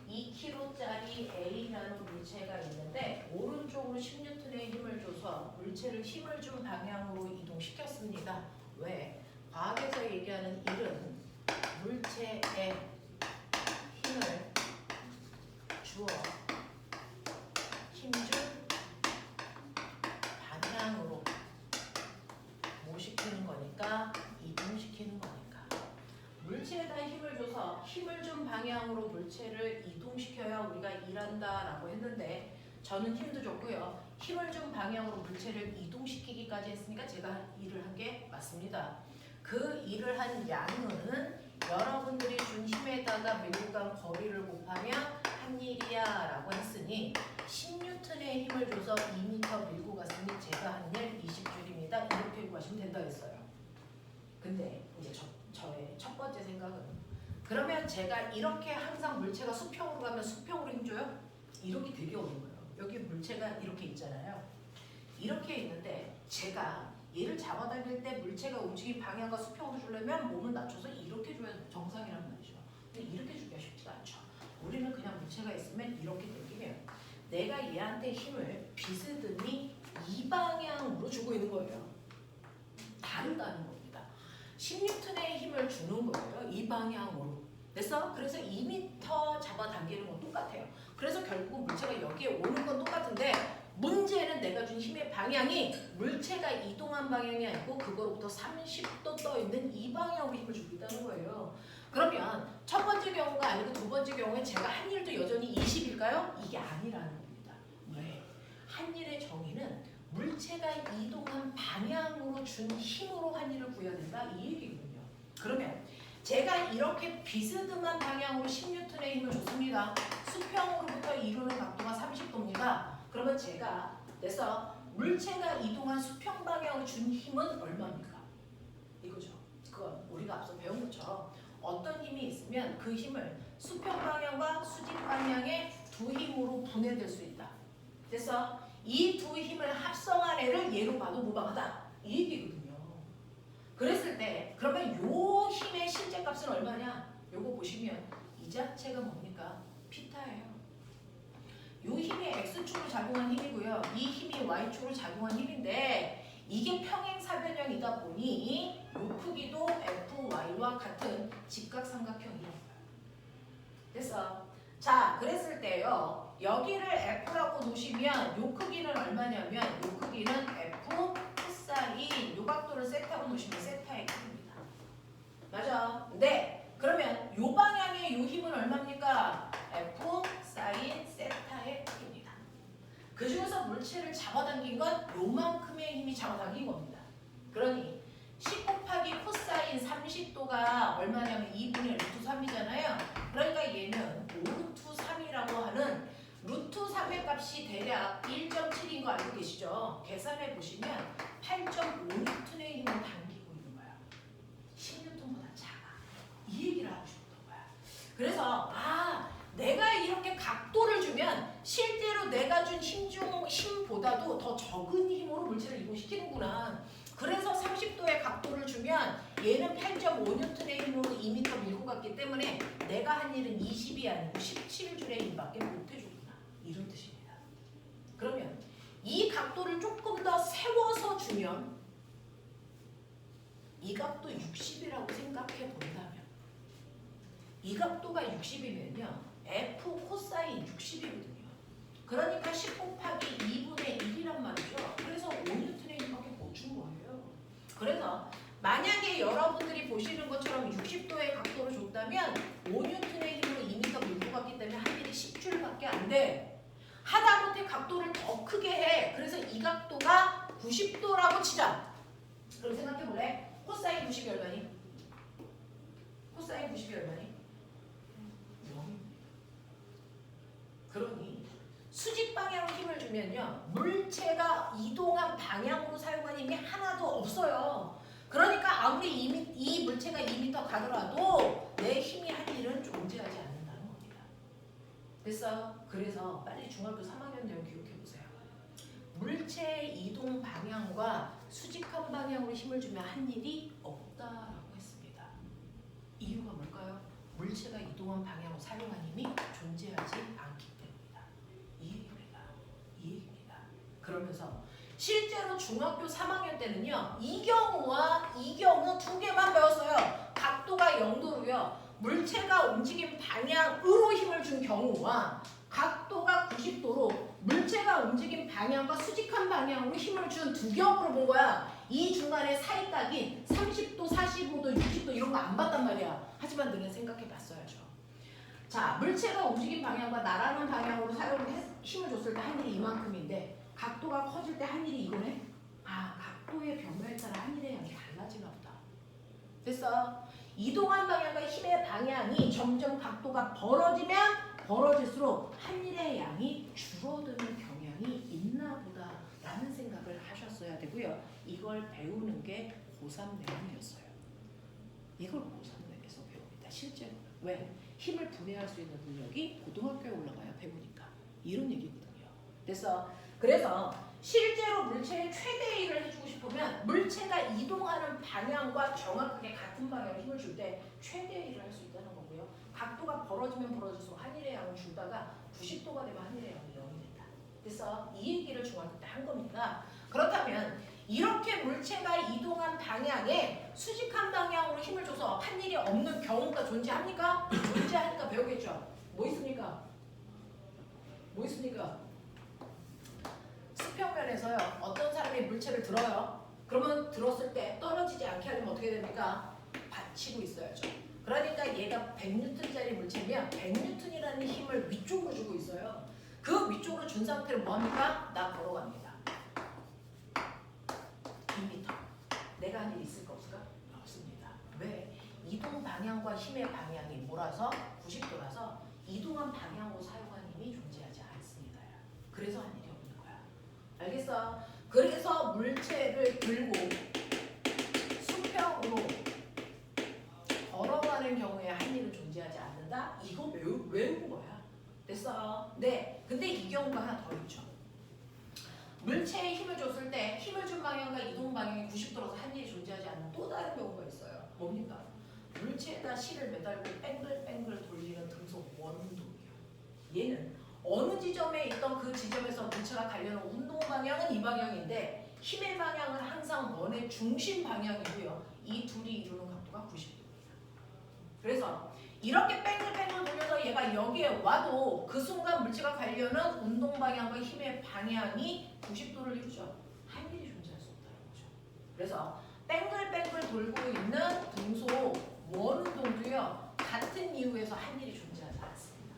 2kg짜리 A라는 물체가 있는데 오른쪽으로 10N의 힘을 줘서 물체를 힘을 준 방향으로 이동시켰습니다. 왜? 과학에서 얘기하는 일은 물체에 힘을 주어 힘줄 방향으로 뭐 시키는 거니까 이동시키는 거니까 물체에다 힘을 줘서 힘을 준 방향으로 물체를 이동시켜야 우리가 일한다라고 했는데 저는 힘도 줬고요. 힘을 준 방향으로 물체를 이동시키기까지 했으니까 제가 일을 한 게 맞습니다. 그 일을 한 양은 여러분들이 준 힘에다가 밀고 간 거리를 곱하면 한 일이야 라고 했으니 10N의 힘을 줘서 2m 밀고 갔으니 제가 한 일 20줄입니다. 이렇게 구하시면 된다 했어요. 근데 이제 저의 첫 번째 생각은 그러면 제가 이렇게 항상 물체가 수평으로 가면 수평으로 힘줘요? 이렇게 되게 어려운 거예요. 여기 물체가 이렇게 있잖아요. 이렇게 있는데 제가 얘를 잡아당길 때 물체가 움직인 방향과 수평으로 주려면 몸을 낮춰서 이렇게 줘야 정상이란 말이죠. 근데 이렇게 주기가 쉽지가 않죠. 우리는 그냥 물체가 있으면 이렇게 당기면 내가 얘한테 힘을 비스듬히 이 방향으로 주고 있는 거예요. 다르다는 겁니다. 10N의 힘을 주는 거예요. 이 방향으로. 됐어? 그래서 2m 잡아당기는 건 똑같아요. 그래서 결국은 물체가 여기에 오는 건 똑같은데 문제는 내가 준 힘의 방향이 물체가 이동한 방향이 아니고 그거로부터 30도 떠 있는 이 방향으로 힘을 주고 있다는 거예요. 그러면 첫 번째 경우가 아니고 두 번째 경우에 제가 한 일도 여전히 20일까요? 이게 아니라는 겁니다. 왜? 한 일의 정의는 물체가 이동한 방향으로 준 힘으로 한 일을 구해야 된다 이 얘기거든요. 그러면 제가 이렇게 비스듬한 방향으로 10N의 힘을 줬습니다. 수평으로부터 이루는 각도가 30도입니다. 그러면 제가 그래서 물체가 이동한 수평 방향으로 준 힘은 얼마입니까? 이거죠. 그건 우리가 앞서 배운 것처럼 어떤 힘이 있으면 그 힘을 수평 방향과 수직 방향의 두 힘으로 분해될 수 있다. 그래서 이 두 힘을 합성한 애를 얘로 봐도 무방하다. 이 얘기거든요. 그랬을 때 그러면 요 힘의 실제 값은 얼마냐? 요거 보시면 이 자체가 뭡니까? 피타예요. 요 힘이 X축으로 작용한 힘이고요. 이 힘이 Y축으로 작용한 힘인데 이게 평행사변형이다 보니 요 크기도 FY와 같은 직각삼각형이라는 거예요. 됐어? 자, 그랬을 때요. 여기를 F라고 놓으시면 요 크기는 얼마냐면 요 크기는 F 코사인 요 각도를 세타로 놓으시면 세타의 크기입니다. 맞아? 네. 그러면 요 방향의 요 힘은 얼마입니까? F 사인 세타의 크기입니다. 그 중에서 물체를 잡아당긴 건 요만큼의 힘이 잡아당긴 겁니다. 그러니 10 곱하기 코사인 30도가 얼마냐면 2분의 루트 3이잖아요. 그러니까 얘는 5루트 3이라고 하는 루트 3의 값이 대략 1.7인 거 알고 계시죠? 계산해 보시면 8.5N의 힘을 당기고 있는 거야. 10N보다 작아. 이 얘기를 하고 싶었던 거야. 그래서 내가 이렇게 각도를 주면 실제로 내가 준 힘보다도 더 적은 힘으로 물체를 이동시키는구나. 그래서 30도의 각도를 주면 얘는 8.5N의 힘으로 2m 밀고 갔기 때문에 내가 한 일은 20이 아니고 17줄의 힘밖에 못 해주구나. 이런 뜻입니다. 그러면 이 각도를 조금 더 세워서 주면 이 각도 60이라고 생각해 본다면 이 각도가 60이면요. F 코사인 60이거든요. 그러니까 10 곱하기 2분의 1이란 말이죠. 그래서 5N의 힘밖에 못 준 거예요. 그래서 만약에 여러분들이 보시는 것처럼 60도의 각도를 줬다면 5N의 힘으로 2m 밀고 갔기 때문에 한 일이 10줄밖에 안 돼. 하다못해 각도를 더 크게 해. 그래서 이 각도가 90도라고 치자. 그럼 생각해볼래? 코사인 90이 얼마니? 코사인 90이 얼마니? 0입니다. 그러니 수직 방향으로 힘을 주면요. 물체가 이동한 방향으로 사용한 힘이 하나도 없어요. 그러니까 아무리 이 물체가 2m 가더라도 내 힘이 한 일은 존재하지 않는다는 겁니다. 됐어요? 그래서 빨리 중학교 3학년 내용 기억해보세요. 물체의 이동 방향과 수직한 방향으로 힘을 주면 한 일이 없다라고 했습니다. 이유가 뭘까요? 물체가 이동한 방향으로 사용한 힘이 존재하지 않기 때문이다. 이 얘기입니다. 그러면서 실제로 중학교 3학년 때는요. 이 경우 두 개만 배웠어요. 각도가 0도로요. 물체가 움직인 방향으로 힘을 준 경우와 각도가 90도로 물체가 움직인 방향과 수직한 방향으로 힘을 준 두 겹으로 본 거야. 이 중간에 사이각인 30도, 45도, 60도 이런 거 안 봤단 말이야. 하지만 너는 생각해 봤어야죠. 자, 물체가 움직인 방향과 날아가는 방향으로 힘을 줬을 때 한 일이 이만큼인데 각도가 커질 때 한 일이 이거네? 아, 각도의 변화에 따라 한 일의 양이 달라지나 보다. 됐어? 이동한 방향과 힘의 방향이 점점 각도가 벌어지면 벌어질수록 한 일의 양이 줄어드는 경향이 있나 보다 라는 생각을 하셨어야 되고요. 이걸 배우는 게 고3 내용이었어요. 이걸 고3 내에서 배웁니다. 실제로. 왜? 힘을 분해할 수 있는 능력이 고등학교에 올라가야 배우니까. 이런 얘기거든요. 그래서 실제로 물체의 최대 일을 해주고 싶으면 물체가 이동하는 방향과 정확하게 같은 방향으로 힘을 줄 때 최대 일을 할 수 있다는 거고요. 각도가 벌어지면 벌어질수록 한일의 양을 주다가 90도가 되면 한일의 양이 0이 된다. 그래서 이 얘기를 중학교 때 한 겁니다. 그렇다면 이렇게 물체가 이동한 방향에 수직한 방향으로 힘을 줘서 한 일이 없는 경우가 존재합니까? 존재하니까 배우겠죠. 뭐 있습니까? 수평면에서요. 어떤 사람이 물체를 들어요. 그러면 들었을 때 떨어지지 않게 하려면 어떻게 됩니까? 받치고 있어야죠. 그러니까 얘가 100N짜리 물체면 100N이라는 힘을 위쪽으로 주고 있어요. 그 위쪽으로 준 상태로 뭐합니까? 나 걸어갑니다. 2m. 내가 한 일 있을까 없을까? 없습니다. 왜? 이동 방향과 힘의 방향이 몰아서 90도라서 이동한 방향으로 사용한 힘이 존재하지 않습니다. 그래서 한 일이 없는 거야. 알겠어? 그래서 물체를 들고 수평으로 걸어가는 경우에 한 일은 존재하지 않는다? 이거 외운 거야. 됐어? 네. 근데 이 경우가 하나 더 있죠. 물체에 힘을 줬을 때 힘을 준 방향과 이동 방향이 90도라서 한 일이 존재하지 않는 또 다른 경우가 있어요. 뭡니까? 물체에다 실을 매달고 뺑글뺑글 돌리는 등속 원운동이요. 얘는 어느 지점에 있던 그 지점에서 물체가 가려는 운동 방향은 이 방향인데 힘의 방향은 항상 원의 중심 방향이고요. 이 둘이 이루는 각도가 90도입니다. 그래서 이렇게 뺑글뺑글 돌려서 얘가 여기에 와도 그 순간 물체가 가려는 운동 방향과 힘의 방향이 90도를 이루죠. 한 일이 존재할 수 없다는 거죠. 그래서 뺑글뺑글 돌고 있는 등속 원운동도요. 같은 이유에서 한 일이 존재하지 않습니다.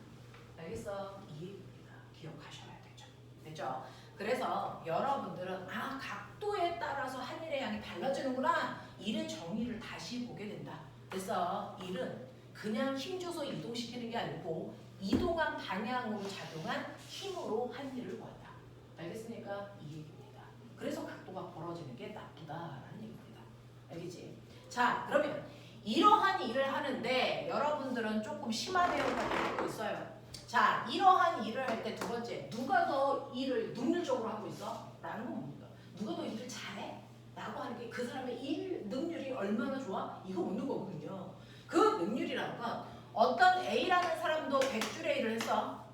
알겠어? 이 얘기입니다. 기억하셔야 되죠. 됐죠? 그래서 여러분들은 각도에 따라서 한 일의 양이 달라지는구나. 일의 정의를 다시 보게 된다. 그래서 일은 그냥 힘줘서 이동시키는 게 아니고 이동한 방향으로 작용한 힘으로 한 일을 구한다. 알겠습니까? 이 얘기입니다. 그래서 각도가 벌어지는 게 나쁘다라는 얘기입니다. 알겠지? 자, 그러면 이러한 일을 하는데 여러분들은 조금 심한 내용을 갖고 있어요. 자, 이러한 일을 할 때 두 번째, 누가 더 일을 능률적으로 하고 있어? 라는 건 뭡니까? 누가 더 일을 잘해? 라고 하는 게 그 사람의 일 능률이 얼마나 좋아? 이거 묻는 거거든요. 그 능률이라는 건 어떤 A라는 사람도 100줄의 일을 했어.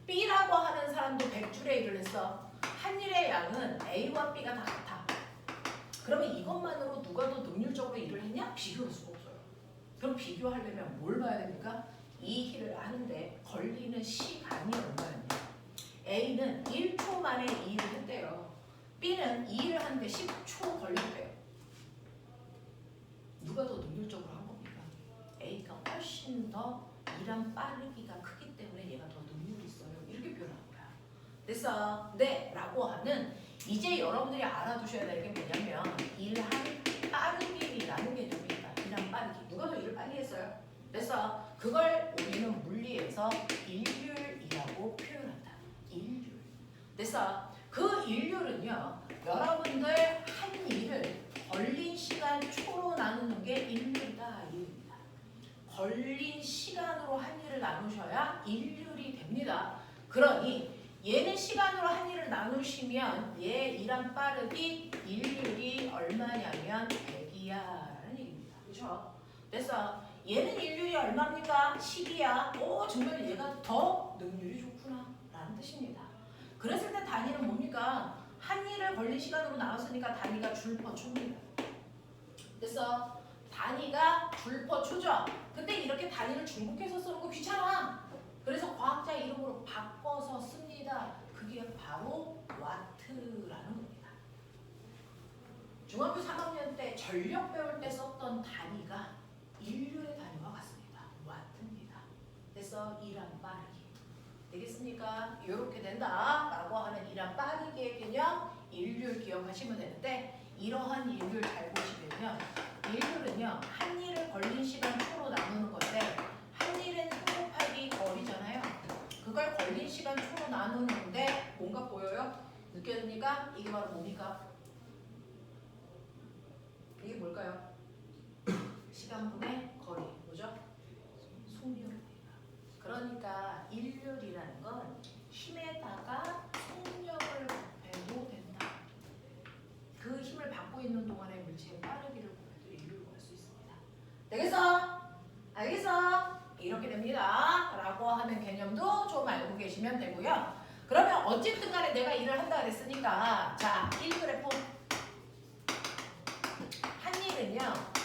B라고 하는 사람도 100줄의 일을 했어. 한 일의 양은 A와 B가 다 같아. 그러면 이것만으로 누가 더 능률적으로 일을 했냐? 비교할 수가 없어요. 그럼 비교하려면 뭘 봐야 됩니까? 이 일을 하는데 걸리는 시간이 얼마였냐? A는 1초 만에 이 일을 했대요. B는 이 일을 하는데 10초 걸렸대요. 누가 더 능률적으로 한 겁니까? A가 훨씬 더 일한 빠르기가 크기 때문에 얘가 더 능률이 있어요. 이렇게 표현한 거야. 됐어? 네, 라고 하는 이제 여러분들이 알아두셔야 될 게 뭐냐면 일한 빠르기라는 개념입니다. 일한 빠르기. 누가 더 일을 빨리 했어요? 그래서 그걸 우리는 물리에서 일률이라고 표현한다. 일률. 그래서 그 일률은요. 여러분들 한 일을 걸린 시간 초로 나누는 게 일률이다. 이유입니다. 걸린 시간으로 한 일을 나누셔야 일률이 됩니다. 그러니 얘는 시간으로 한 일을 나누시면 얘 일한 빠르기 일률이 얼마냐면 100이야 라는 얘기입니다. 그렇죠? 그래서 얘는 일률이 얼마입니까? 10이야. 오, 정말 얘가 더 능률이 좋구나 라는 뜻입니다. 그랬을 때 단위는 뭡니까? 한 일을 걸린 시간으로 나눴으니까 단위가 줄퍼초입니다. 그래서 단위가 줄퍼초죠. 근데 이렇게 단위를 중복해서 쓰는 거 귀찮아. 그래서 과학자 이름으로 바꿔 와트라는 겁니다. 중학교 3학년 때 전력 배울 때 썼던 단위가 인류의 단위와 같습니다. 와트입니다. 그래서 이란 빠르기. 되겠습니까? 이렇게 된다라고 하는 이란 빠르기의 개념, 인류를 기억하시면 되는데 이러한 인류를 잘 보시면요. 인류는요. 한 일을 걸린 시간 초로 나누는 건데 한 일은 곱하기 거리잖아요. 그걸 걸린 시간 초로 나누는데 뭔가 보여요? 느껴집니까? 이게 바로 뭡니까? 이게 뭘까요? 시간분의 거리. 뭐죠? 속력입니다. 그러니까 일률이라는 건 힘에다가 속력을 곱해도 된다. 그 힘을 받고 있는 동안의 물체의 빠르기를 곱해도 인류를 구할 수 있습니다. 되겠어? 알겠어? 이렇게 됩니다. 라고 하는 개념도 좀 알고 계시면 되고요. 그러면 어쨌든 간에 내가 일을 한다 그랬으니까 자, 1그래프 한 일은요.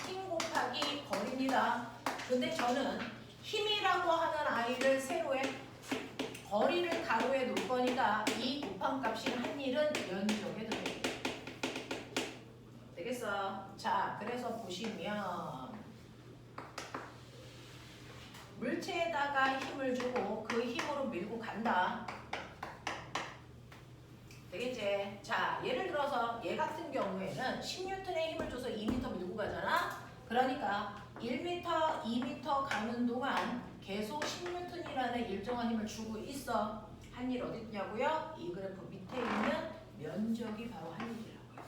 힘 곱하기 거리입니다. 근데 저는 힘이라고 하는 아이를 세로에 거리를 가로에 놓을 거니까 이 곱한 값인 한 일은 면적에 들어있다. 되겠어? 자, 그래서 보시면 물체에다가 힘을 주고 그 힘으로 밀고 간다. 되겠지? 자, 예를 들어서 얘 같은 경우에는 10N의 힘을 줘서 2m 밀고 가잖아? 그러니까 1m, 2m 가는 동안 계속 10N이라는 일정한 힘을 주고 있어. 한 일 어디 있냐고요? 이 그래프 밑에 있는 면적이 바로 한 일이라고요.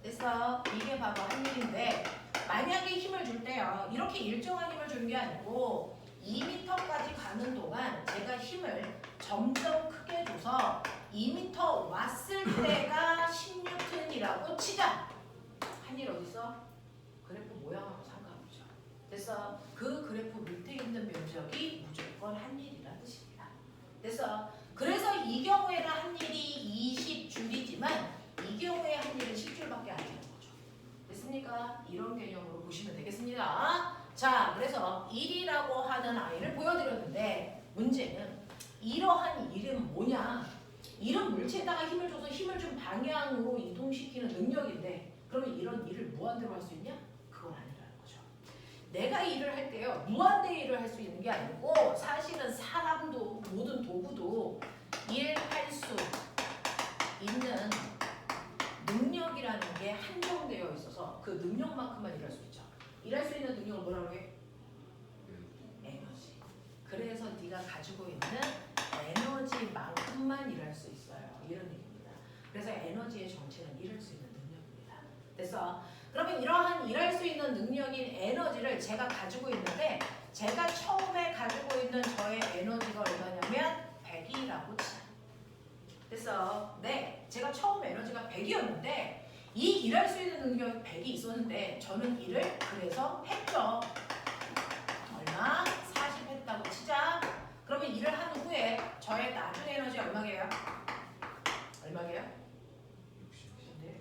됐어? 이게 바로 한 일인데 만약에 힘을 줄 때요. 이렇게 일정한 힘을 주는 게 아니고 2m까지 가는 동안 제가 힘을 점점 크게 줘서 2m 왔을 때가 10N이라고 치자. 한 일 어디 있어? 그래프 모양하고 상관없죠. 그래서 그 그래프 밑에 있는 면적이 무조건 한 일이라는 뜻입니다. 그래서 이 경우에는 한 일이 20줄이지만 이 경우에 한 일은 10줄밖에 안 되는 거죠. 됐습니까? 이런 개념으로 보시면 되겠습니다. 자, 그래서 1이라고 하는 아이를 보여드렸는데 문제는 이러한 일은 뭐냐? 이런 물체에다가 힘을 줘서 힘을 준 방향으로 이동시키는 능력인데 그러면 이런 일을 무한대로 할 수 있냐? 그건 아니라는 거죠. 내가 일을 할 때요. 무한대 일을 할 수 있는 게 아니고 사실은 사람도 모든 도구도 일할 수 있는 능력이라는 게 한정되어 있어서 그 능력만큼만 일할 수 있죠. 일할 수 있는 능력을 뭐라고 해? 에너지. 그래서 네가 가지고 있는 에너지만큼만 일할 수 있어요. 이런 얘기입니다. 그래서 에너지의 정체는 일할 수 있는 능력입니다. 됐어? 그러면 이러한 일할 수 있는 능력인 에너지를 제가 가지고 있는데 제가 처음에 가지고 있는 저의 에너지가 얼마냐면 100이라고 치자. 됐어? 네, 제가 처음 에너지가 100이었는데 이 일할 수 있는 능력이 100이 있었는데 저는 일을 그래서 했죠. 얼마? 40 했다고 치자. 그러면 일을 한 후에 저의 나중 에너지 얼마게요? 얼마게요? 60. 네.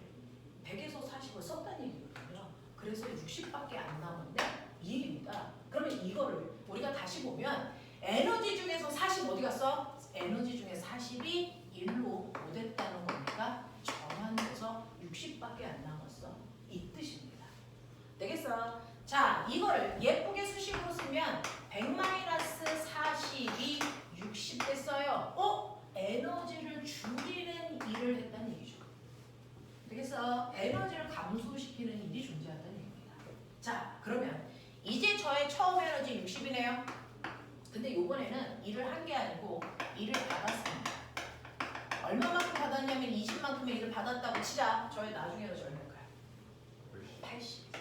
100에서 40을 썼다는 얘기거든요. 그래서 60밖에 안 남았는데 이 얘기입니다. 그러면 이거를 우리가 다시 보면 에너지 중에서 40 어디 갔어? 에너지 중에 40이 1로 못 했다는 거니까 정한돼서 60밖에 안 남았어. 이 뜻입니다. 되겠어? 자, 이걸 예쁘게 수식으로 쓰면 100-40이 60 됐어요. 에너지를 줄이는 일을 했다는 얘기죠. 되겠어? 에너지를 감소시키는 일이 존재한다는 얘기입니다. 자, 그러면 이제 저의 처음 에너지 60이네요. 근데 이번에는 일을 한 게 아니고 일을 받았습니다. 얼마만큼 받았냐면 20만큼의 일을 받았다고 치자. 저의 나중 에너지 얼마일까요? 80입니다.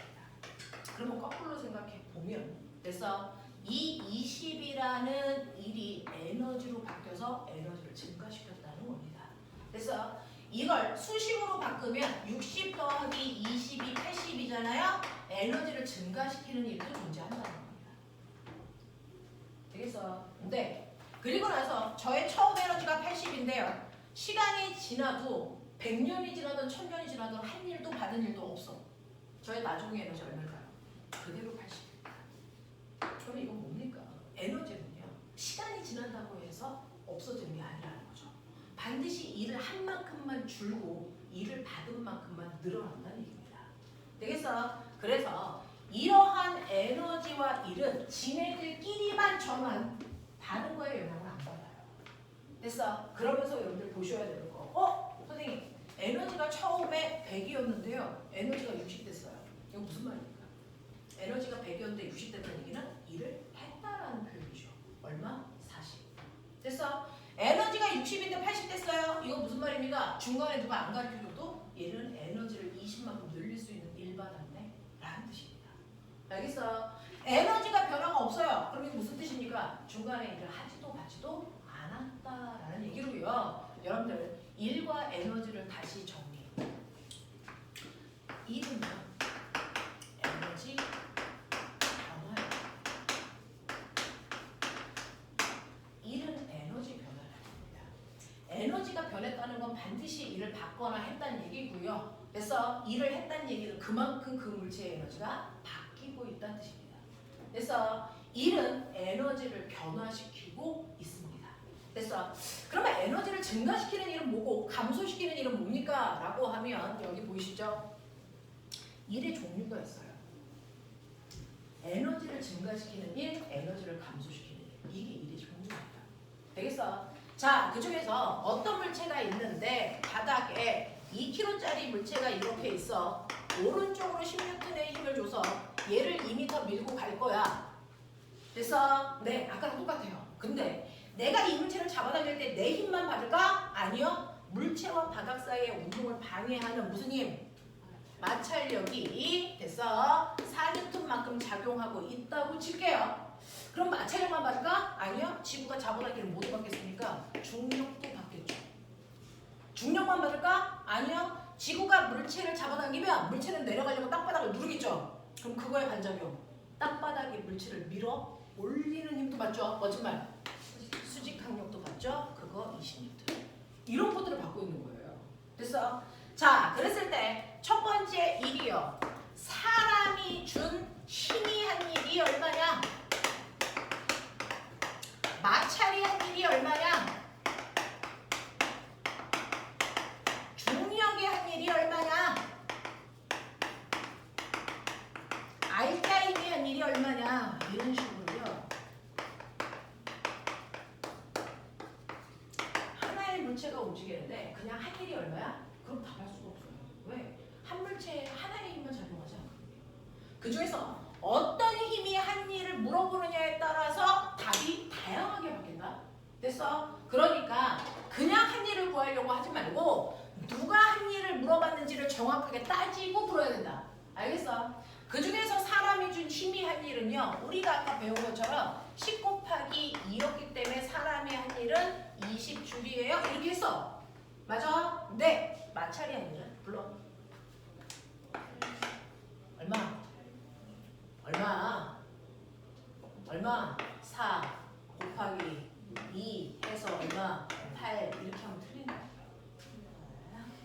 그러면 거꾸로 생각해 보면 됐어? 이 20이라는 일이 에너지로 바뀌어서 에너지를 증가시켰다는 겁니다. 그래서 이걸 수식으로 바꾸면 60 더하기 20이 80이잖아요. 에너지를 증가시키는 일도 존재한다는 겁니다. 되겠어? 네. 그리고 나서 저의 처음 에너지가 80인데요. 시간이 지나도 100년이 지나든 1000년이 지나도 한 일도 받은 일도 없어. 저의 나중에 에너지 얼마일까요? 그대로 80입니다. 그럼 이건 뭡니까? 에너지는요. 시간이 지난다고 해서 없어지는 게 아니라는 거죠. 반드시 일을 한 만큼만 줄고 일을 받은 만큼만 늘어난다는 얘기입니다. 되겠어? 그래서 이러한 에너지와 일은 지네들끼리만 저만 다른 거에 영향을 안 받아요. 됐어? 그러면서 여러분들 보셔야 되는 거. 선생님 에너지가 처음에 100이었는데요. 에너지가 60 됐어요. 이거 무슨 말입니까? 에너지가 100이었는데 60 됐다는 얘기는 일을 했다라는 표현이죠. 얼마? 40. 됐어? 에너지가 60인데 80 됐어요. 이거 무슨 말입니까? 중간에 누가 안 가르쳐줘도 얘는 에너지를 20만큼 늘릴 수 있는 일 받았네 라는 뜻입니다. 알겠어? 에너지가 변화가 없어요. 그럼 이게 무슨 뜻입니까? 중간에 일을 하지도 받지도 않았다라는 얘기로요. 여러분들 일과 에너지를 다시 정리. 일은요 에너지 변화예요. 일은 에너지 변화랍니다. 에너지가 변했다는 건 반드시 일을 받거나 했다는 얘기고요. 그래서 일을 했다는 얘기는 그만큼 그 물체의 에너지가 바뀌고 있다는 뜻입니다. 그래서 일은 에너지를 변화시키고 있습니다. 됐어. 그러면 에너지를 증가시키는 일은 뭐고 감소시키는 일은 뭡니까? 라고 하면 여기 보이시죠? 일의 종류가 있어요. 에너지를 증가시키는 일, 에너지를 감소시키는 일. 이게 일의 종류입니다. 되겠어? 자, 그 중에서 어떤 물체가 있는데 바닥에 2kg짜리 물체가 이렇게 있어. 오른쪽으로 10N의 힘을 줘서 얘를 2m 밀고 갈 거야. 됐어? 네, 아까랑 똑같아요. 근데 내가 이 물체를 잡아당길 때 내 힘만 받을까? 아니요. 물체와 바닥 사이의 운동을 방해하는 무슨 힘? 마찰력이 됐어. 4N만큼 작용하고 있다고 칠게요. 그럼 마찰력만 받을까? 아니요. 지구가 잡아당기는 뭐도 받겠습니까? 중력도 받겠죠. 중력만 받을까? 아니요. 지구가 물체를 잡아당기면 물체는 내려가려고 땅바닥을 누르겠죠. 그럼 그거의 반작용. 땅바닥이 물체를 밀어 올리는 힘도 받죠. 멋진 말. 수직 강력도 받죠. 그거 20N. 이런 것들을 받고 있는 거예요. 됐어? 자, 그랬을 때 첫 번째 일이요. 사람이 준 힘이 한 일이 얼마냐? 마찰이 한 일이 얼마냐? 중력이 한 일이 얼마냐? 알타임이 한 일이 얼마냐? 이런 식으로요. 하나의 물체가 움직이는데 그냥 한 일이 얼마야? 그럼 답할 수가 없어요. 왜? 한 물체에 하나의 힘만 작용하지 않거든요. 그 중에서 어떤 힘이 한 일을 물어보느냐에 따라서 답이 다양하게 바뀐다. 됐어? 그러니까 그냥 한 일을 구하려고 하지 말고 누가 한 일을 물어봤는지를 정확하게 따지고 풀어야 된다. 알겠어? 그 중에서 사람이 준 힘이 한 일은요. 우리가 아까 배운 것처럼 10 곱하기 2였기 때문에 사람이 한 일은 20줄이에요. 이렇게 했어. 맞아? 네. 마찰이 한 일은 불러. 얼마? 얼마? 얼마? 4 곱하기 2 해서 얼마? 8 이렇게 하면 틀린다.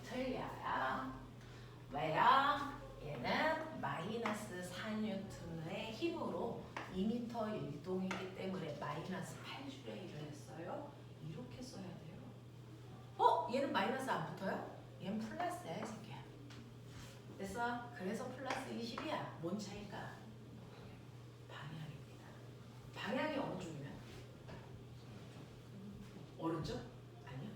틀려요. 왜요? 얘는 마이너스 4N의 힘으로 2m 이동했기 때문에 마이너스 8줄의 일을 했어요. 이렇게 써야 돼요. 얘는 마이너스 안 붙어요? 얘는 플러스야, 이 새끼야. 됐어? 그래서 플러스 20이야. 뭔 차이일까? 방향입니다. 방향이 어느 쪽이면? 오른쪽? 아니요.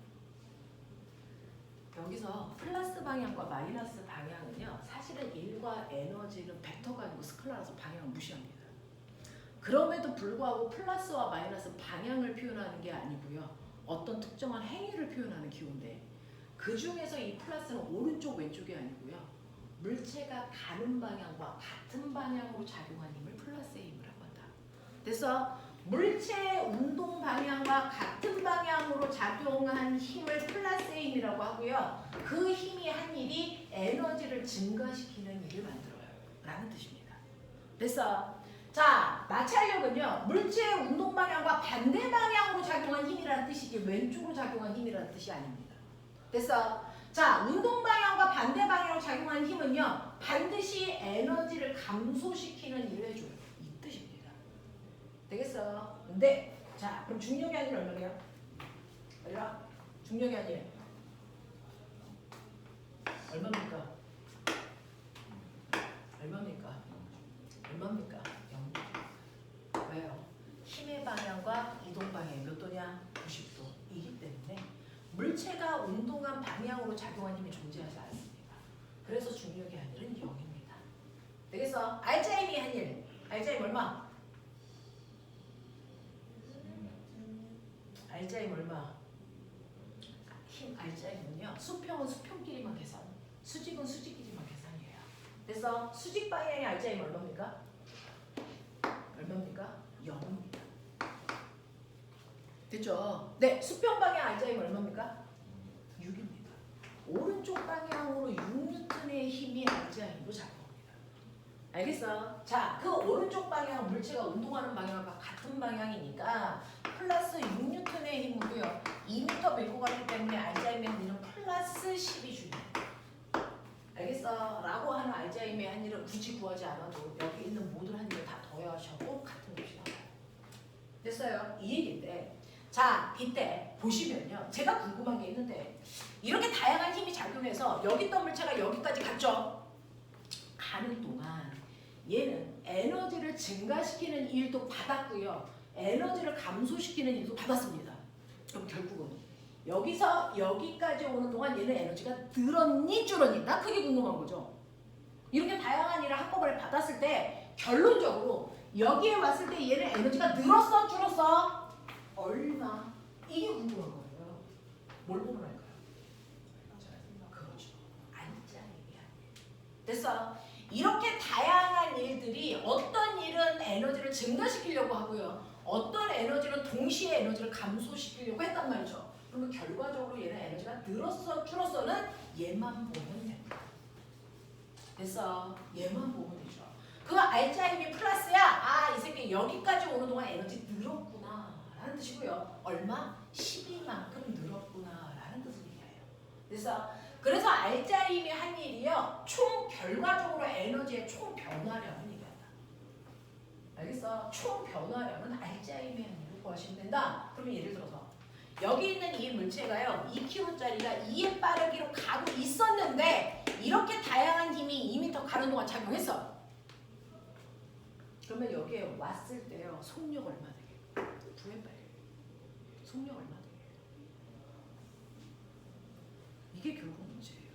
여기서 플러스 방향과 마이너스 방향은요. 사실은 일과 에너지는 벡터가 아니고 스칼라라서 방향을 무시합니다. 그럼에도 불구하고 플러스와 마이너스 방향을 표현하는 게 아니고요. 어떤 특정한 행위를 표현하는 기호인데 그 중에서 이 플러스는 오른쪽 왼쪽이 아니고요. 물체가 가는 방향과 같은 방향으로 작용한 힘을 플러스의 힘이라고 한다. 그래서 물체의 운동 방향과 같은 방향으로 작용한 힘을 플러스의 힘이라고 하고요. 그 힘이 한 일이 에너지를 증가시키는 일을 만들어요. 라는 뜻입니다. 그래서 자, 마찰력은요. 물체의 운동 방향과 반대 방향으로 작용한 힘이라는 뜻이지 왼쪽으로 작용한 힘이라는 뜻이 아닙니다. 됐어? 자, 운동 방향과 반대 방향으로 작용하는 힘은요. 반드시 에너지를 감소시키는 일을 해줘요. 이 뜻입니다. 되겠어? 네. 자, 그럼 중력이 한 일 얼마래요? 얼마? 중력이 아니에요. 얼마입니까? 얼마입니까? 얼마입니까? 0. 왜요? 힘의 방향과 이동 방향이 몇 도냐? 90도이기 때문에 물체가 운동한 방향으로 작용한 힘이 존재하지 않습니다. 그래서 중력의 한일은 0입니다. 되겠어? 알자임이 한일. 알자임 얼마? 알자임 얼마? 힘 알자임은요. 수평은 수평끼리만 계산, 수직은 수직끼리만 계산이에요. 그래서 수직 방향의 알자임 얼마입니까? 얼마입니까? 0입니다. 됐죠? 네, 수평 방향 알자임 얼마입니까? 6입니다. 오른쪽 방향으로 6N의 힘이 알자임으로 작용합니다. 알겠어? 자, 그 오른쪽 방향 물체가 운동하는 방향과 같은 방향이니까 플러스 6N의 힘이고요. 2m 밀고 갔기 때문에 알자임의 한일은 플러스 12J입니다. 알겠어? 라고 하는 알자임의 한일은 굳이 구하지 않아도 여기 있는 모든 한일을 다 더하셔도 같은 값이 나와요. 됐어요? 이 얘기인데, 자, 이때 보시면요. 제가 궁금한 게 있는데 이렇게 다양한 힘이 작용해서 여기 있던 물체가 여기까지 갔죠? 가는 동안 얘는 에너지를 증가시키는 일도 받았고요. 에너지를 감소시키는 일도 받았습니다. 그럼 결국은 여기서 여기까지 오는 동안 얘는 에너지가 늘었니 줄었니? 나 그게 궁금한 거죠. 이렇게 다양한 일을 한꺼번에 받았을 때 결론적으로 여기에 왔을 때 얘는 에너지가 늘었어 줄었어? 얼마? 이게 궁금한 거예요. 뭘 보면 알까요? 그렇죠. 알자임이야. 됐어? 이렇게 다양한 일들이 어떤 일은 에너지를 증가시키려고 하고요. 어떤 에너지는 동시에 에너지를 감소시키려고 했단 말이죠. 그러면 결과적으로 얘는 에너지가 늘었어 줄었어는 얘만 보면 됩니다. 됐어? 얘만 보면 되죠. 그 알자임이 플러스야. 아, 이 새끼 여기까지 오는 동안 에너지 늘었구나 라는 뜻이고요. 얼마? 12만큼 늘었구나 라는 뜻을 얘기해요. 그래서 알자임이 한 일이요. 총 결과적으로 에너지의 총 변화량을 얘기한다. 알겠어? 총 변화량은 알자임이 한 일을 구하시면 된다. 그러면 예를 들어서 여기 있는 이 물체가요. 2kg짜리가 2의 빠르기로 가고 있었는데 이렇게 다양한 힘이 2m 가는 동안 작용했어. 그러면 여기에 왔을 때요. 속력 얼마 되게? 2의 빠르기. 속력 얼마 되게? 이게 결국 문제예요.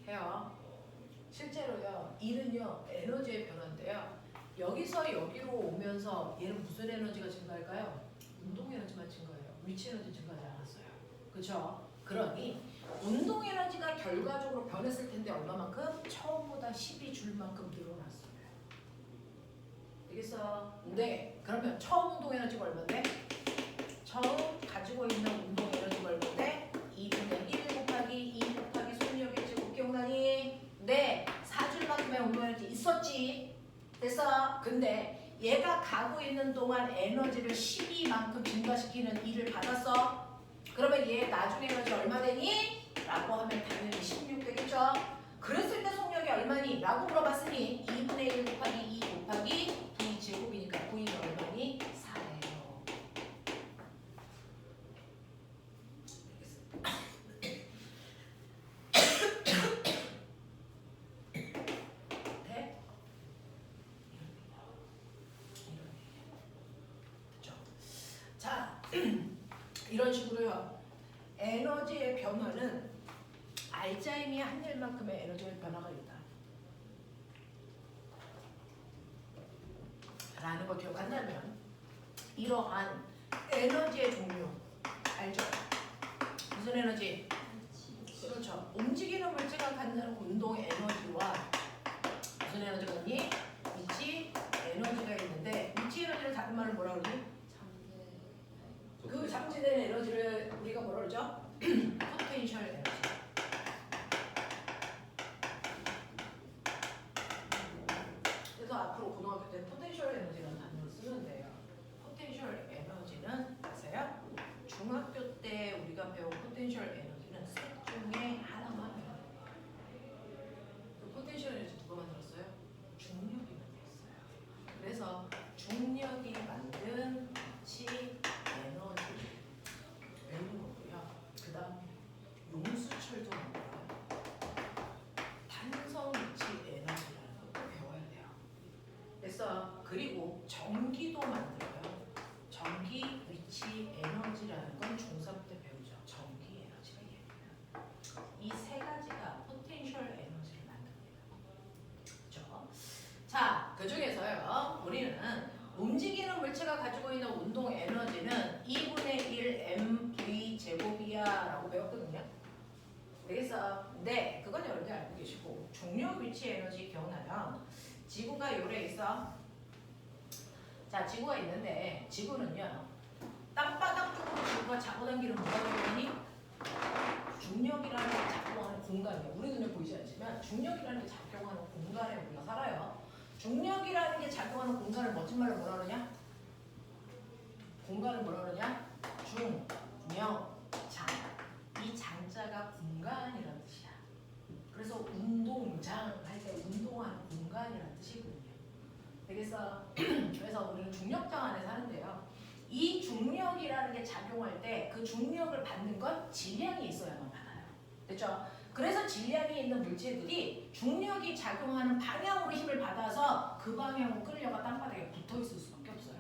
해요. 실제로요. 이는요. 에너지의 변화인데요. 여기서 여기로 오면서 얘는 무슨 에너지가 증가할까요? 운동 에너지만 증가해요. 위치 에너지 증가하지 않았어요. 그렇죠? 그러니 운동 에너지가 결과적으로 변했을 텐데 얼마만큼? 처음보다 12줄만큼 늘어났어요. 알겠어? 네. 그러면 처음 운동 에너지가 얼마인데? 처음 가지고 있는 운동 에너지가 얼마인데? 2분의 1 곱하기 2 곱하기 속력의 제곱 기억나니? 네. 4줄만큼의 운동 에너지 있었지. 됐어? 근데 얘가 가고 있는 동안 에너지를 12만큼 증가시키는 일을 받았어. 그러면 얘 나중에 에너지 얼마 되니? 라고 하면 당연히 16 되겠죠? 그랬을 때 속력이 얼마니? 라고 물어봤으니 2분의 1 곱하기 2 곱하기 V 제곱이니까 V는 얼마니? 4예요. 돼? 그렇죠? 자, 이런 식으로요. 에너지의 변화는 알자임이 한 일만큼의 에너지의 변화가 있다. 라는 걸 기억한다면 이러한 에너지의 종류 알죠? 무슨 에너지? 그렇죠. 움직이는 물체가 갖는 운동 에너지와 무슨 에너지가 있니? 위치 에너지가 있는데 위치 에너지를 다른 말로 뭐라 그러니? 그 잠재된 에너지를 우리가 뭐라 그러죠? 포텐셜 에너지. 용수철도 만들어요. 탄성 위치 에너지라는 것도 배워야 돼요. 그래서 그리고 전기도 만들어요. 전기 위치 에너지라는 건 중3 때 배우죠. 전기 에너지가 얘기해요. 이 세 가지가 포텐셜 에너지를 만듭니다. 그렇죠? 자, 그 중에서요. 우리는 움직이는 물체가 가지고 있는 운동 에너지는 2분의 1 mv 제곱이야 라고 배웠거든요. 그래서 네, 그건 여러분들 알고 계시고 중력 위치 에너지 기억나면 지구가 요래 있어. 자, 지구가 있는데 지구는요. 땅바닥 쪽으로 지구가 잡아당기는 뭐가 되니? 중력이라는 게 작동하는 공간이에요. 우리 눈에 보이지 않지만 중력이라는 게 작동하는 공간에 우리가 살아요. 중력이라는 게 작동하는 공간을 멋진 말로 뭐라 그러냐? 공간을 뭐라 그러냐? 중력장. 이 장자가 공간이라는 뜻이야. 그래서 운동장 할 때 운동하는 공간이라는 뜻이거든요. 그래서 우리는 중력장 안에 사는데요. 이 중력이라는 게 작용할 때 그 중력을 받는 건 질량이 있어야만 받아요. 됐죠? 그래서 질량이 있는 물체들이 중력이 작용하는 방향으로 힘을 받아서 그 방향으로 끌려가 땅바닥에 붙어 있을 수밖에 없어요.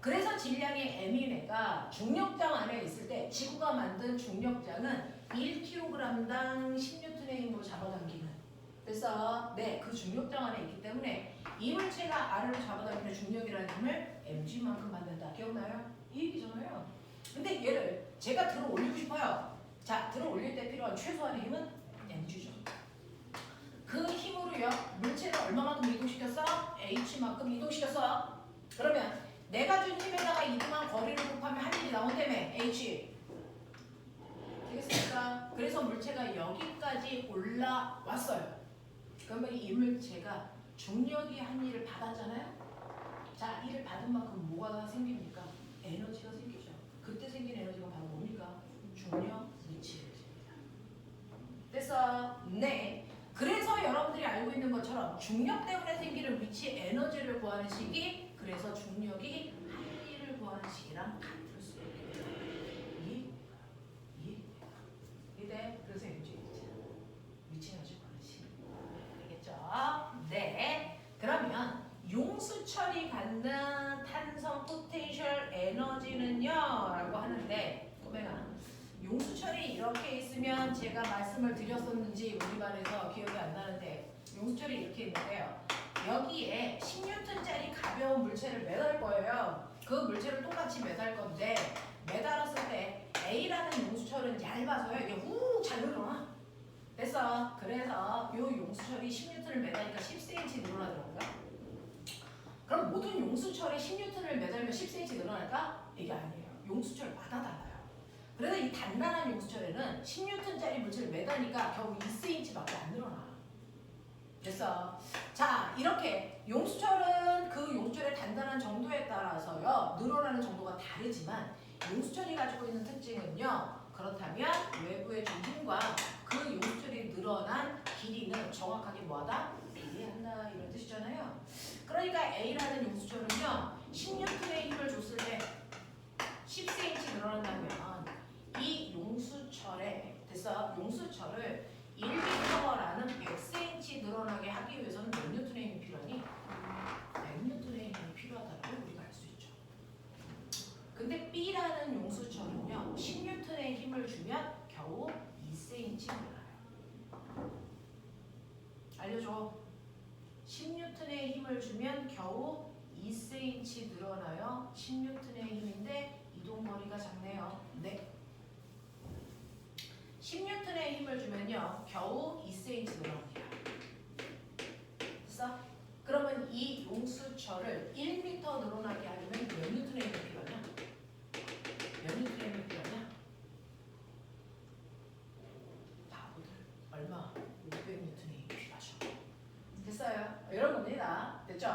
그래서 질량의 m인 애가 중력장 안에 있을 때 지구가 만든 중력장은 1kg당 10N의 힘으로 잡아당기는. 그래서 그 중력장 안에 있기 때문에 이 물체가 아래로 잡아당기는 중력이라는 힘을 mg만큼 받는다. 기억나요? 이 얘기잖아요. 근데 얘를 제가 들어 올리고 싶어요. 자, 들어 올릴 때 필요한 최소한의 힘은 mg죠. 그 힘으로요, 물체를 얼마만큼 이동시켰어? h만큼 이동시켰어. 그러면 내가 준 힘에다가 이동한 거리를 곱하면 한 일이 나온다며, h. 되겠습니까? 그래서 물체가 여기까지 올라왔어요. 그러면 이 물체가 중력이 한 일을 받았잖아요. 자, 이를 받은 만큼 뭐가 생깁니까? 에너지가 생기죠. 그때 생긴 에너지가 바로 뭡니까? 중력 위치 에너지입니다. 됐어? 네. 그래서 여러분들이 알고 있는 것처럼 중력 때문에 생기는 위치 에너지를 구하는 식이 그래서 중력이 한 일을 구하는 식이랑 같을 수 있겠죠. 이해돼? 그래서 위치 에너지 구하는 식. 알겠죠? 네. 그러면 용수철이 갖는 탄성 포텐셜 에너지는요? 라고 하는데 꼬맹아, 용수철이 이렇게 있으면 제가 말씀을 드렸었는지 우리 반에서 기억이 안 나는데 용수철이 이렇게 있는데요. 여기에 10N짜리 가벼운 물체를 매달 거예요. 그 물체를 똑같이 매달 건데 매달았을 때 A라는 용수철은 얇아서요. 이게 훅 잘 늘어나. 됐어. 그래서 이 용수철이 10N을 매다니까 10cm 늘어나더라고요. 그럼 모든 용수철이 10N을 매달면 10cm 늘어날까? 이게 아니에요. 용수철마다 달라요. 그래서 이 단단한 용수철에는 10N짜리 물체를 매다니까 겨우 2cm밖에 안 늘어나. 됐어. 자, 이렇게 용수철은 그 용수철의 단단한 정도에 따라서요 늘어나는 정도가 다르지만 용수철이 가지고 있는 특징은요. 그렇다면 외부의 중심과 그 용수철이 늘어난 길이는 정확하게 뭐하다? 비례한다 이런 뜻이잖아요. 그러니까 A라는 용수철은요 10N의 힘을 줬을 때 10cm 늘어난다면 이 용수철에 됐어? 용수철을 1m라는 100cm 늘어나게 하기 위해서는 몇 N의 힘이 필요하니? 100N의 힘이 필요하다고 우리가 알 수 있죠. 근데 B라는 용수철은요 10N의 힘을 주면 겨우 2cm 늘어나요. 알려줘. 10N의 힘을 주면 겨우 2cm 늘어나요. 10N의 힘인데 이동거리가 작네요. 네. 10N의 힘을 주면요 겨우 2cm 늘어납니다. 됐어? 그러면 이 용수철을 1m 늘어나게 하려면 몇 N의 힘이 필요하냐? 몇 N의 힘이 필요하냐? 바보들. 얼마? 500N의 힘이 필요하죠. 됐어요? 여러분입니다. 됐죠?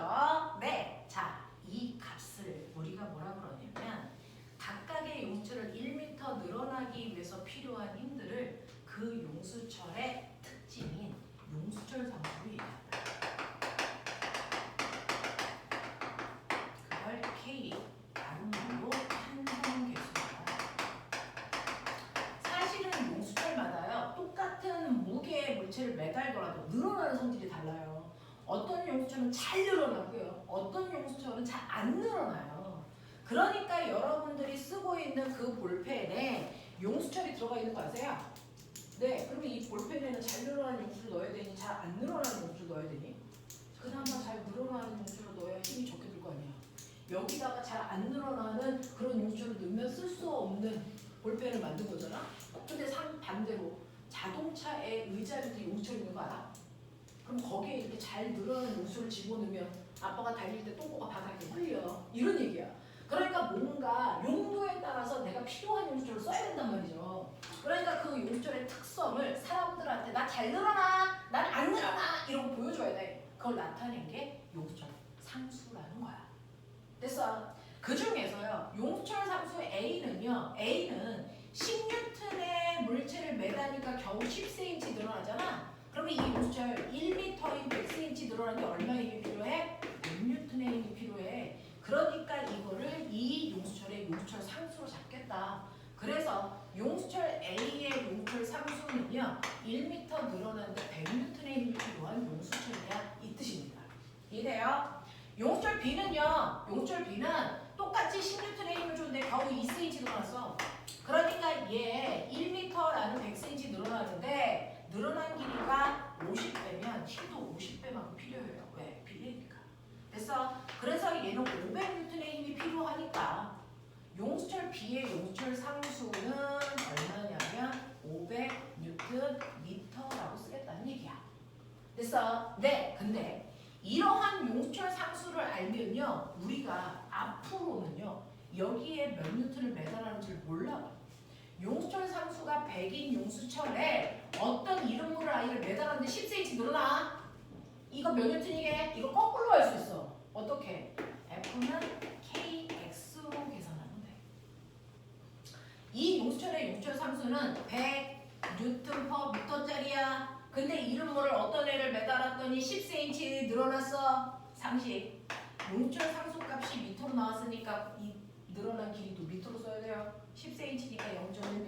네. 자, 이 값을 우리가 뭐라 그러냐면 각각의 용수철을 1m 늘어나기 위해서 필요한 힘들을 그 용수철의 특징인 용수철 상수로 얘기한다. 그걸 K, 다른 말로 탄성 계수다. 용수철은 잘 늘어나고요. 어떤 용수철은 잘 안 늘어나요. 그러니까 여러분들이 쓰고 있는 그 볼펜에 용수철이 들어가 있는 거 아세요? 네, 그러면 이 볼펜에는 잘 늘어나는 용수를 넣어야 되니 잘 안 늘어나는 용수를 넣어야 되니? 그나마 잘 늘어나는 용수를 넣어야 힘이 좋게 들 거 아니야. 여기다가 잘 안 늘어나는 그런 용수를 넣으면 쓸 수 없는 볼펜을 만든 거잖아. 근데 반대로 자동차에 의자 밑에 용수철 있는 거 알아? 그럼 거기에 이렇게 잘 늘어나는 용수를 집어넣으면 아빠가 달릴 때 똥꼬가 바닥에 흘려. 이런 얘기야. 그러니까 뭔가 용도에 따라서 내가 필요한 용수철을 써야 된단 말이죠. 그러니까 그 용수철의 특성을 사람들한테 나 잘 늘어나, 난 안 늘어나 이러고 보여줘야 돼. 그걸 나타낸 게 용수철 상수라는 거야. 그래서 그 중에서요 용수철 상수 A는요, A는 10N의 물체를 매다니까 겨우 10cm 늘어나잖아. 그러면 이 용수철 1m인 100cm 늘어나는 게 얼마 힘이 필요해? 6N의 힘이 필요해. 그러니까 이거를 이 용수철의 용수철 상수로 잡겠다. 그래서 용수철 A의 용수철 상수는요 1m 늘어나는데 100N의 힘이 필요한 용수철이야 이 뜻입니다. 이해돼요? 용수철 B는요, 용수철 B는 똑같이 10N의 힘을 줬는데 겨우 2cm 늘어났어. 그러니까 얘 1m라는 100cm 늘어나는데 늘어난 길이가 50배면 힘도 50배만큼 필요해요. 왜? 빌리니까. 그래서 얘는 500N의 힘이 필요하니까 용수철 B의 용수철 상수는 얼마냐면 500Nm라고 쓰겠다는 얘기야. 됐어? 네, 근데 이러한 용수철 상수를 알면요 우리가 앞으로는요 여기에 몇 뉴턴을 매달하는지 몰라. 용수철 상수가 100인 용수철에 어떤 이름물을 아이를 매달았는데 10cm 늘어나. 이거 몇 뉴턴이게? 이거 거꾸로 할 수 있어. 어떻게? F는 KX로 계산하면 돼. 이 용수철의 용수철 상수는 100N/m짜리야. 근데 이름물을 어떤 애를 매달았더니 10cm 늘어났어. 상식. 용수철 상수값이 미터로 나왔으니까 이 늘어난 길이도 미터로 써야 돼요. 10cm니까 0.1m.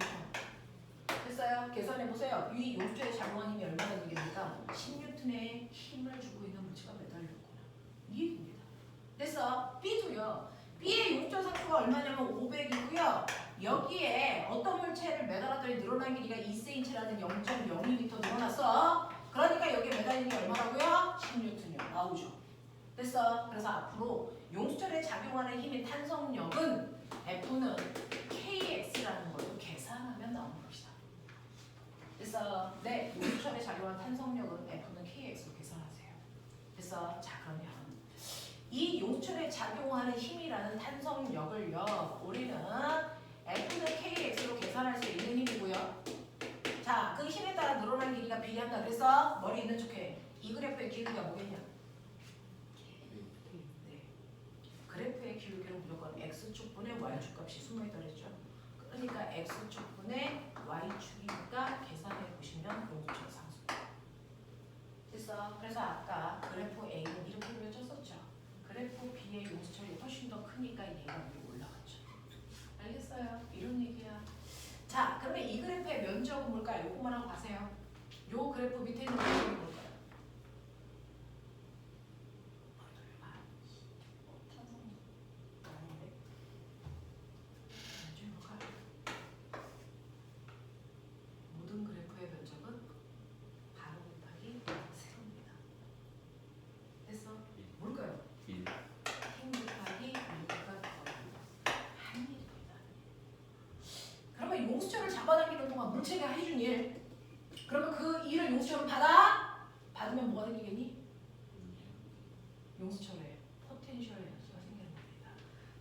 됐어요? 계산해보세요. 이 용수철에 작용한 힘이 얼마나 되겠습니까? 10N의 힘을 주고 있는 물체가 매달렸구나. 이 얘기입니다. 됐어? B도요. B의 용수철 상수가 얼마냐면 500이고요. 여기에 어떤 물체를 매달았더니 늘어난 길이가 2cm라는 0.02m 늘어났어. 그러니까 여기에 매달리는 게 얼마라고요? 10N이요. 나오죠. 됐어? 그래서 앞으로 용수철에 작용하는 힘의 탄성력은 F는 KX라는 걸로 계산하면 나오는 것이다. 그래서 네, 용수철에 작용하는 탄성력은 F는 KX로 계산하세요. 그래서 자 그러면 이 용수철에 작용하는 힘이라는 탄성력을요 우리는 F는 KX로 계산할 수 있는 힘이고요. 자, 그 힘에 따라 늘어난 길이가 비례한다. 그래서 머리 있는 척해. 이 그래프의 기울기가 뭐겠냐? 네. 그래프의 기울기는 무조건 X축분의 Y축 값이 숨어있다랬죠. 그러니까 X축분의 Y축이니까 계산해 보시면 용수철 상수. 됐어? 그래서 아까 그래프 A는 이렇게 그려졌었죠. 그래프 B의 용수철이 훨씬 더 크니까 얘가 위로 올라갔죠. 알겠어요? 이런 얘기야. 자, 그러면 이 그래프의 면적은 뭘까요? 요거만 하고 가세요. 요 그래프 밑에 있는 면적은 뭘까요? 모든 그래프의 면적은 바로 곱하기 세로입니다. 됐어? 뭘까요? 1 곱하기 1가 한 일입니다. 그러면 용수철을 잡아당기는 동안 물체가 해준 일, 그러면 그 일을 용수철은 받으면 뭐가 생기겠니? 용수철에 포텐셜 에너지가 생기는 겁니다.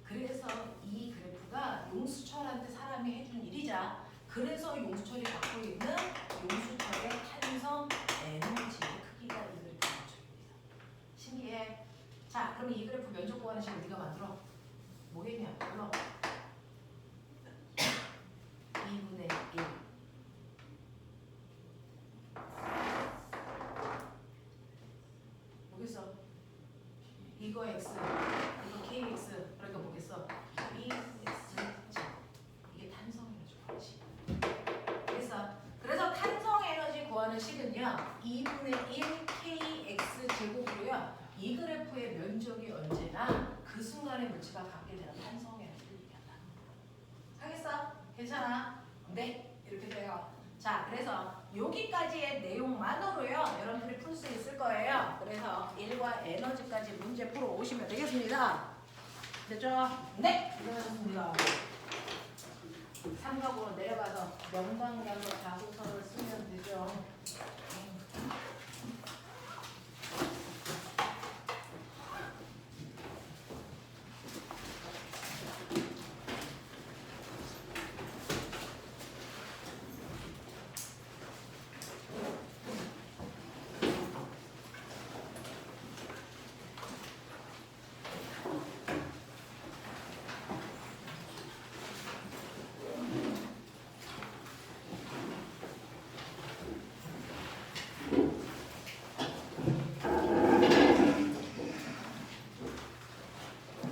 그래서 이 그래프가 용수철한테 사람이 해준 일이자, 그래서 용수철이 갖고 있는 용수철의 탄성 에너지의 크기가 이 그래프의 면적입니다. 신기해. 자, 그럼 이 그래프 면적 구하는 식을 네가 만들어. 뭐겠냐? 불러. 2분의 1. 뭐겠어? 이거 x, 이거 kx. 그러니까 뭐겠어? 2x. 이게 탄성 에너지 구하지. 그래서 탄성 에너지 구하는 식은요 2분의 1 kx 제곱으로요 이 자, 그래서 여기까지의 내용만으로요. 여러분들이 풀 수 있을 거예요. 그래서 1과 에너지까지 문제 풀어 오시면 되겠습니다. 됐죠? 네! 고생하셨습니다. 삼각으로 내려가서 명강량으로 가구선을 쓰면 되죠.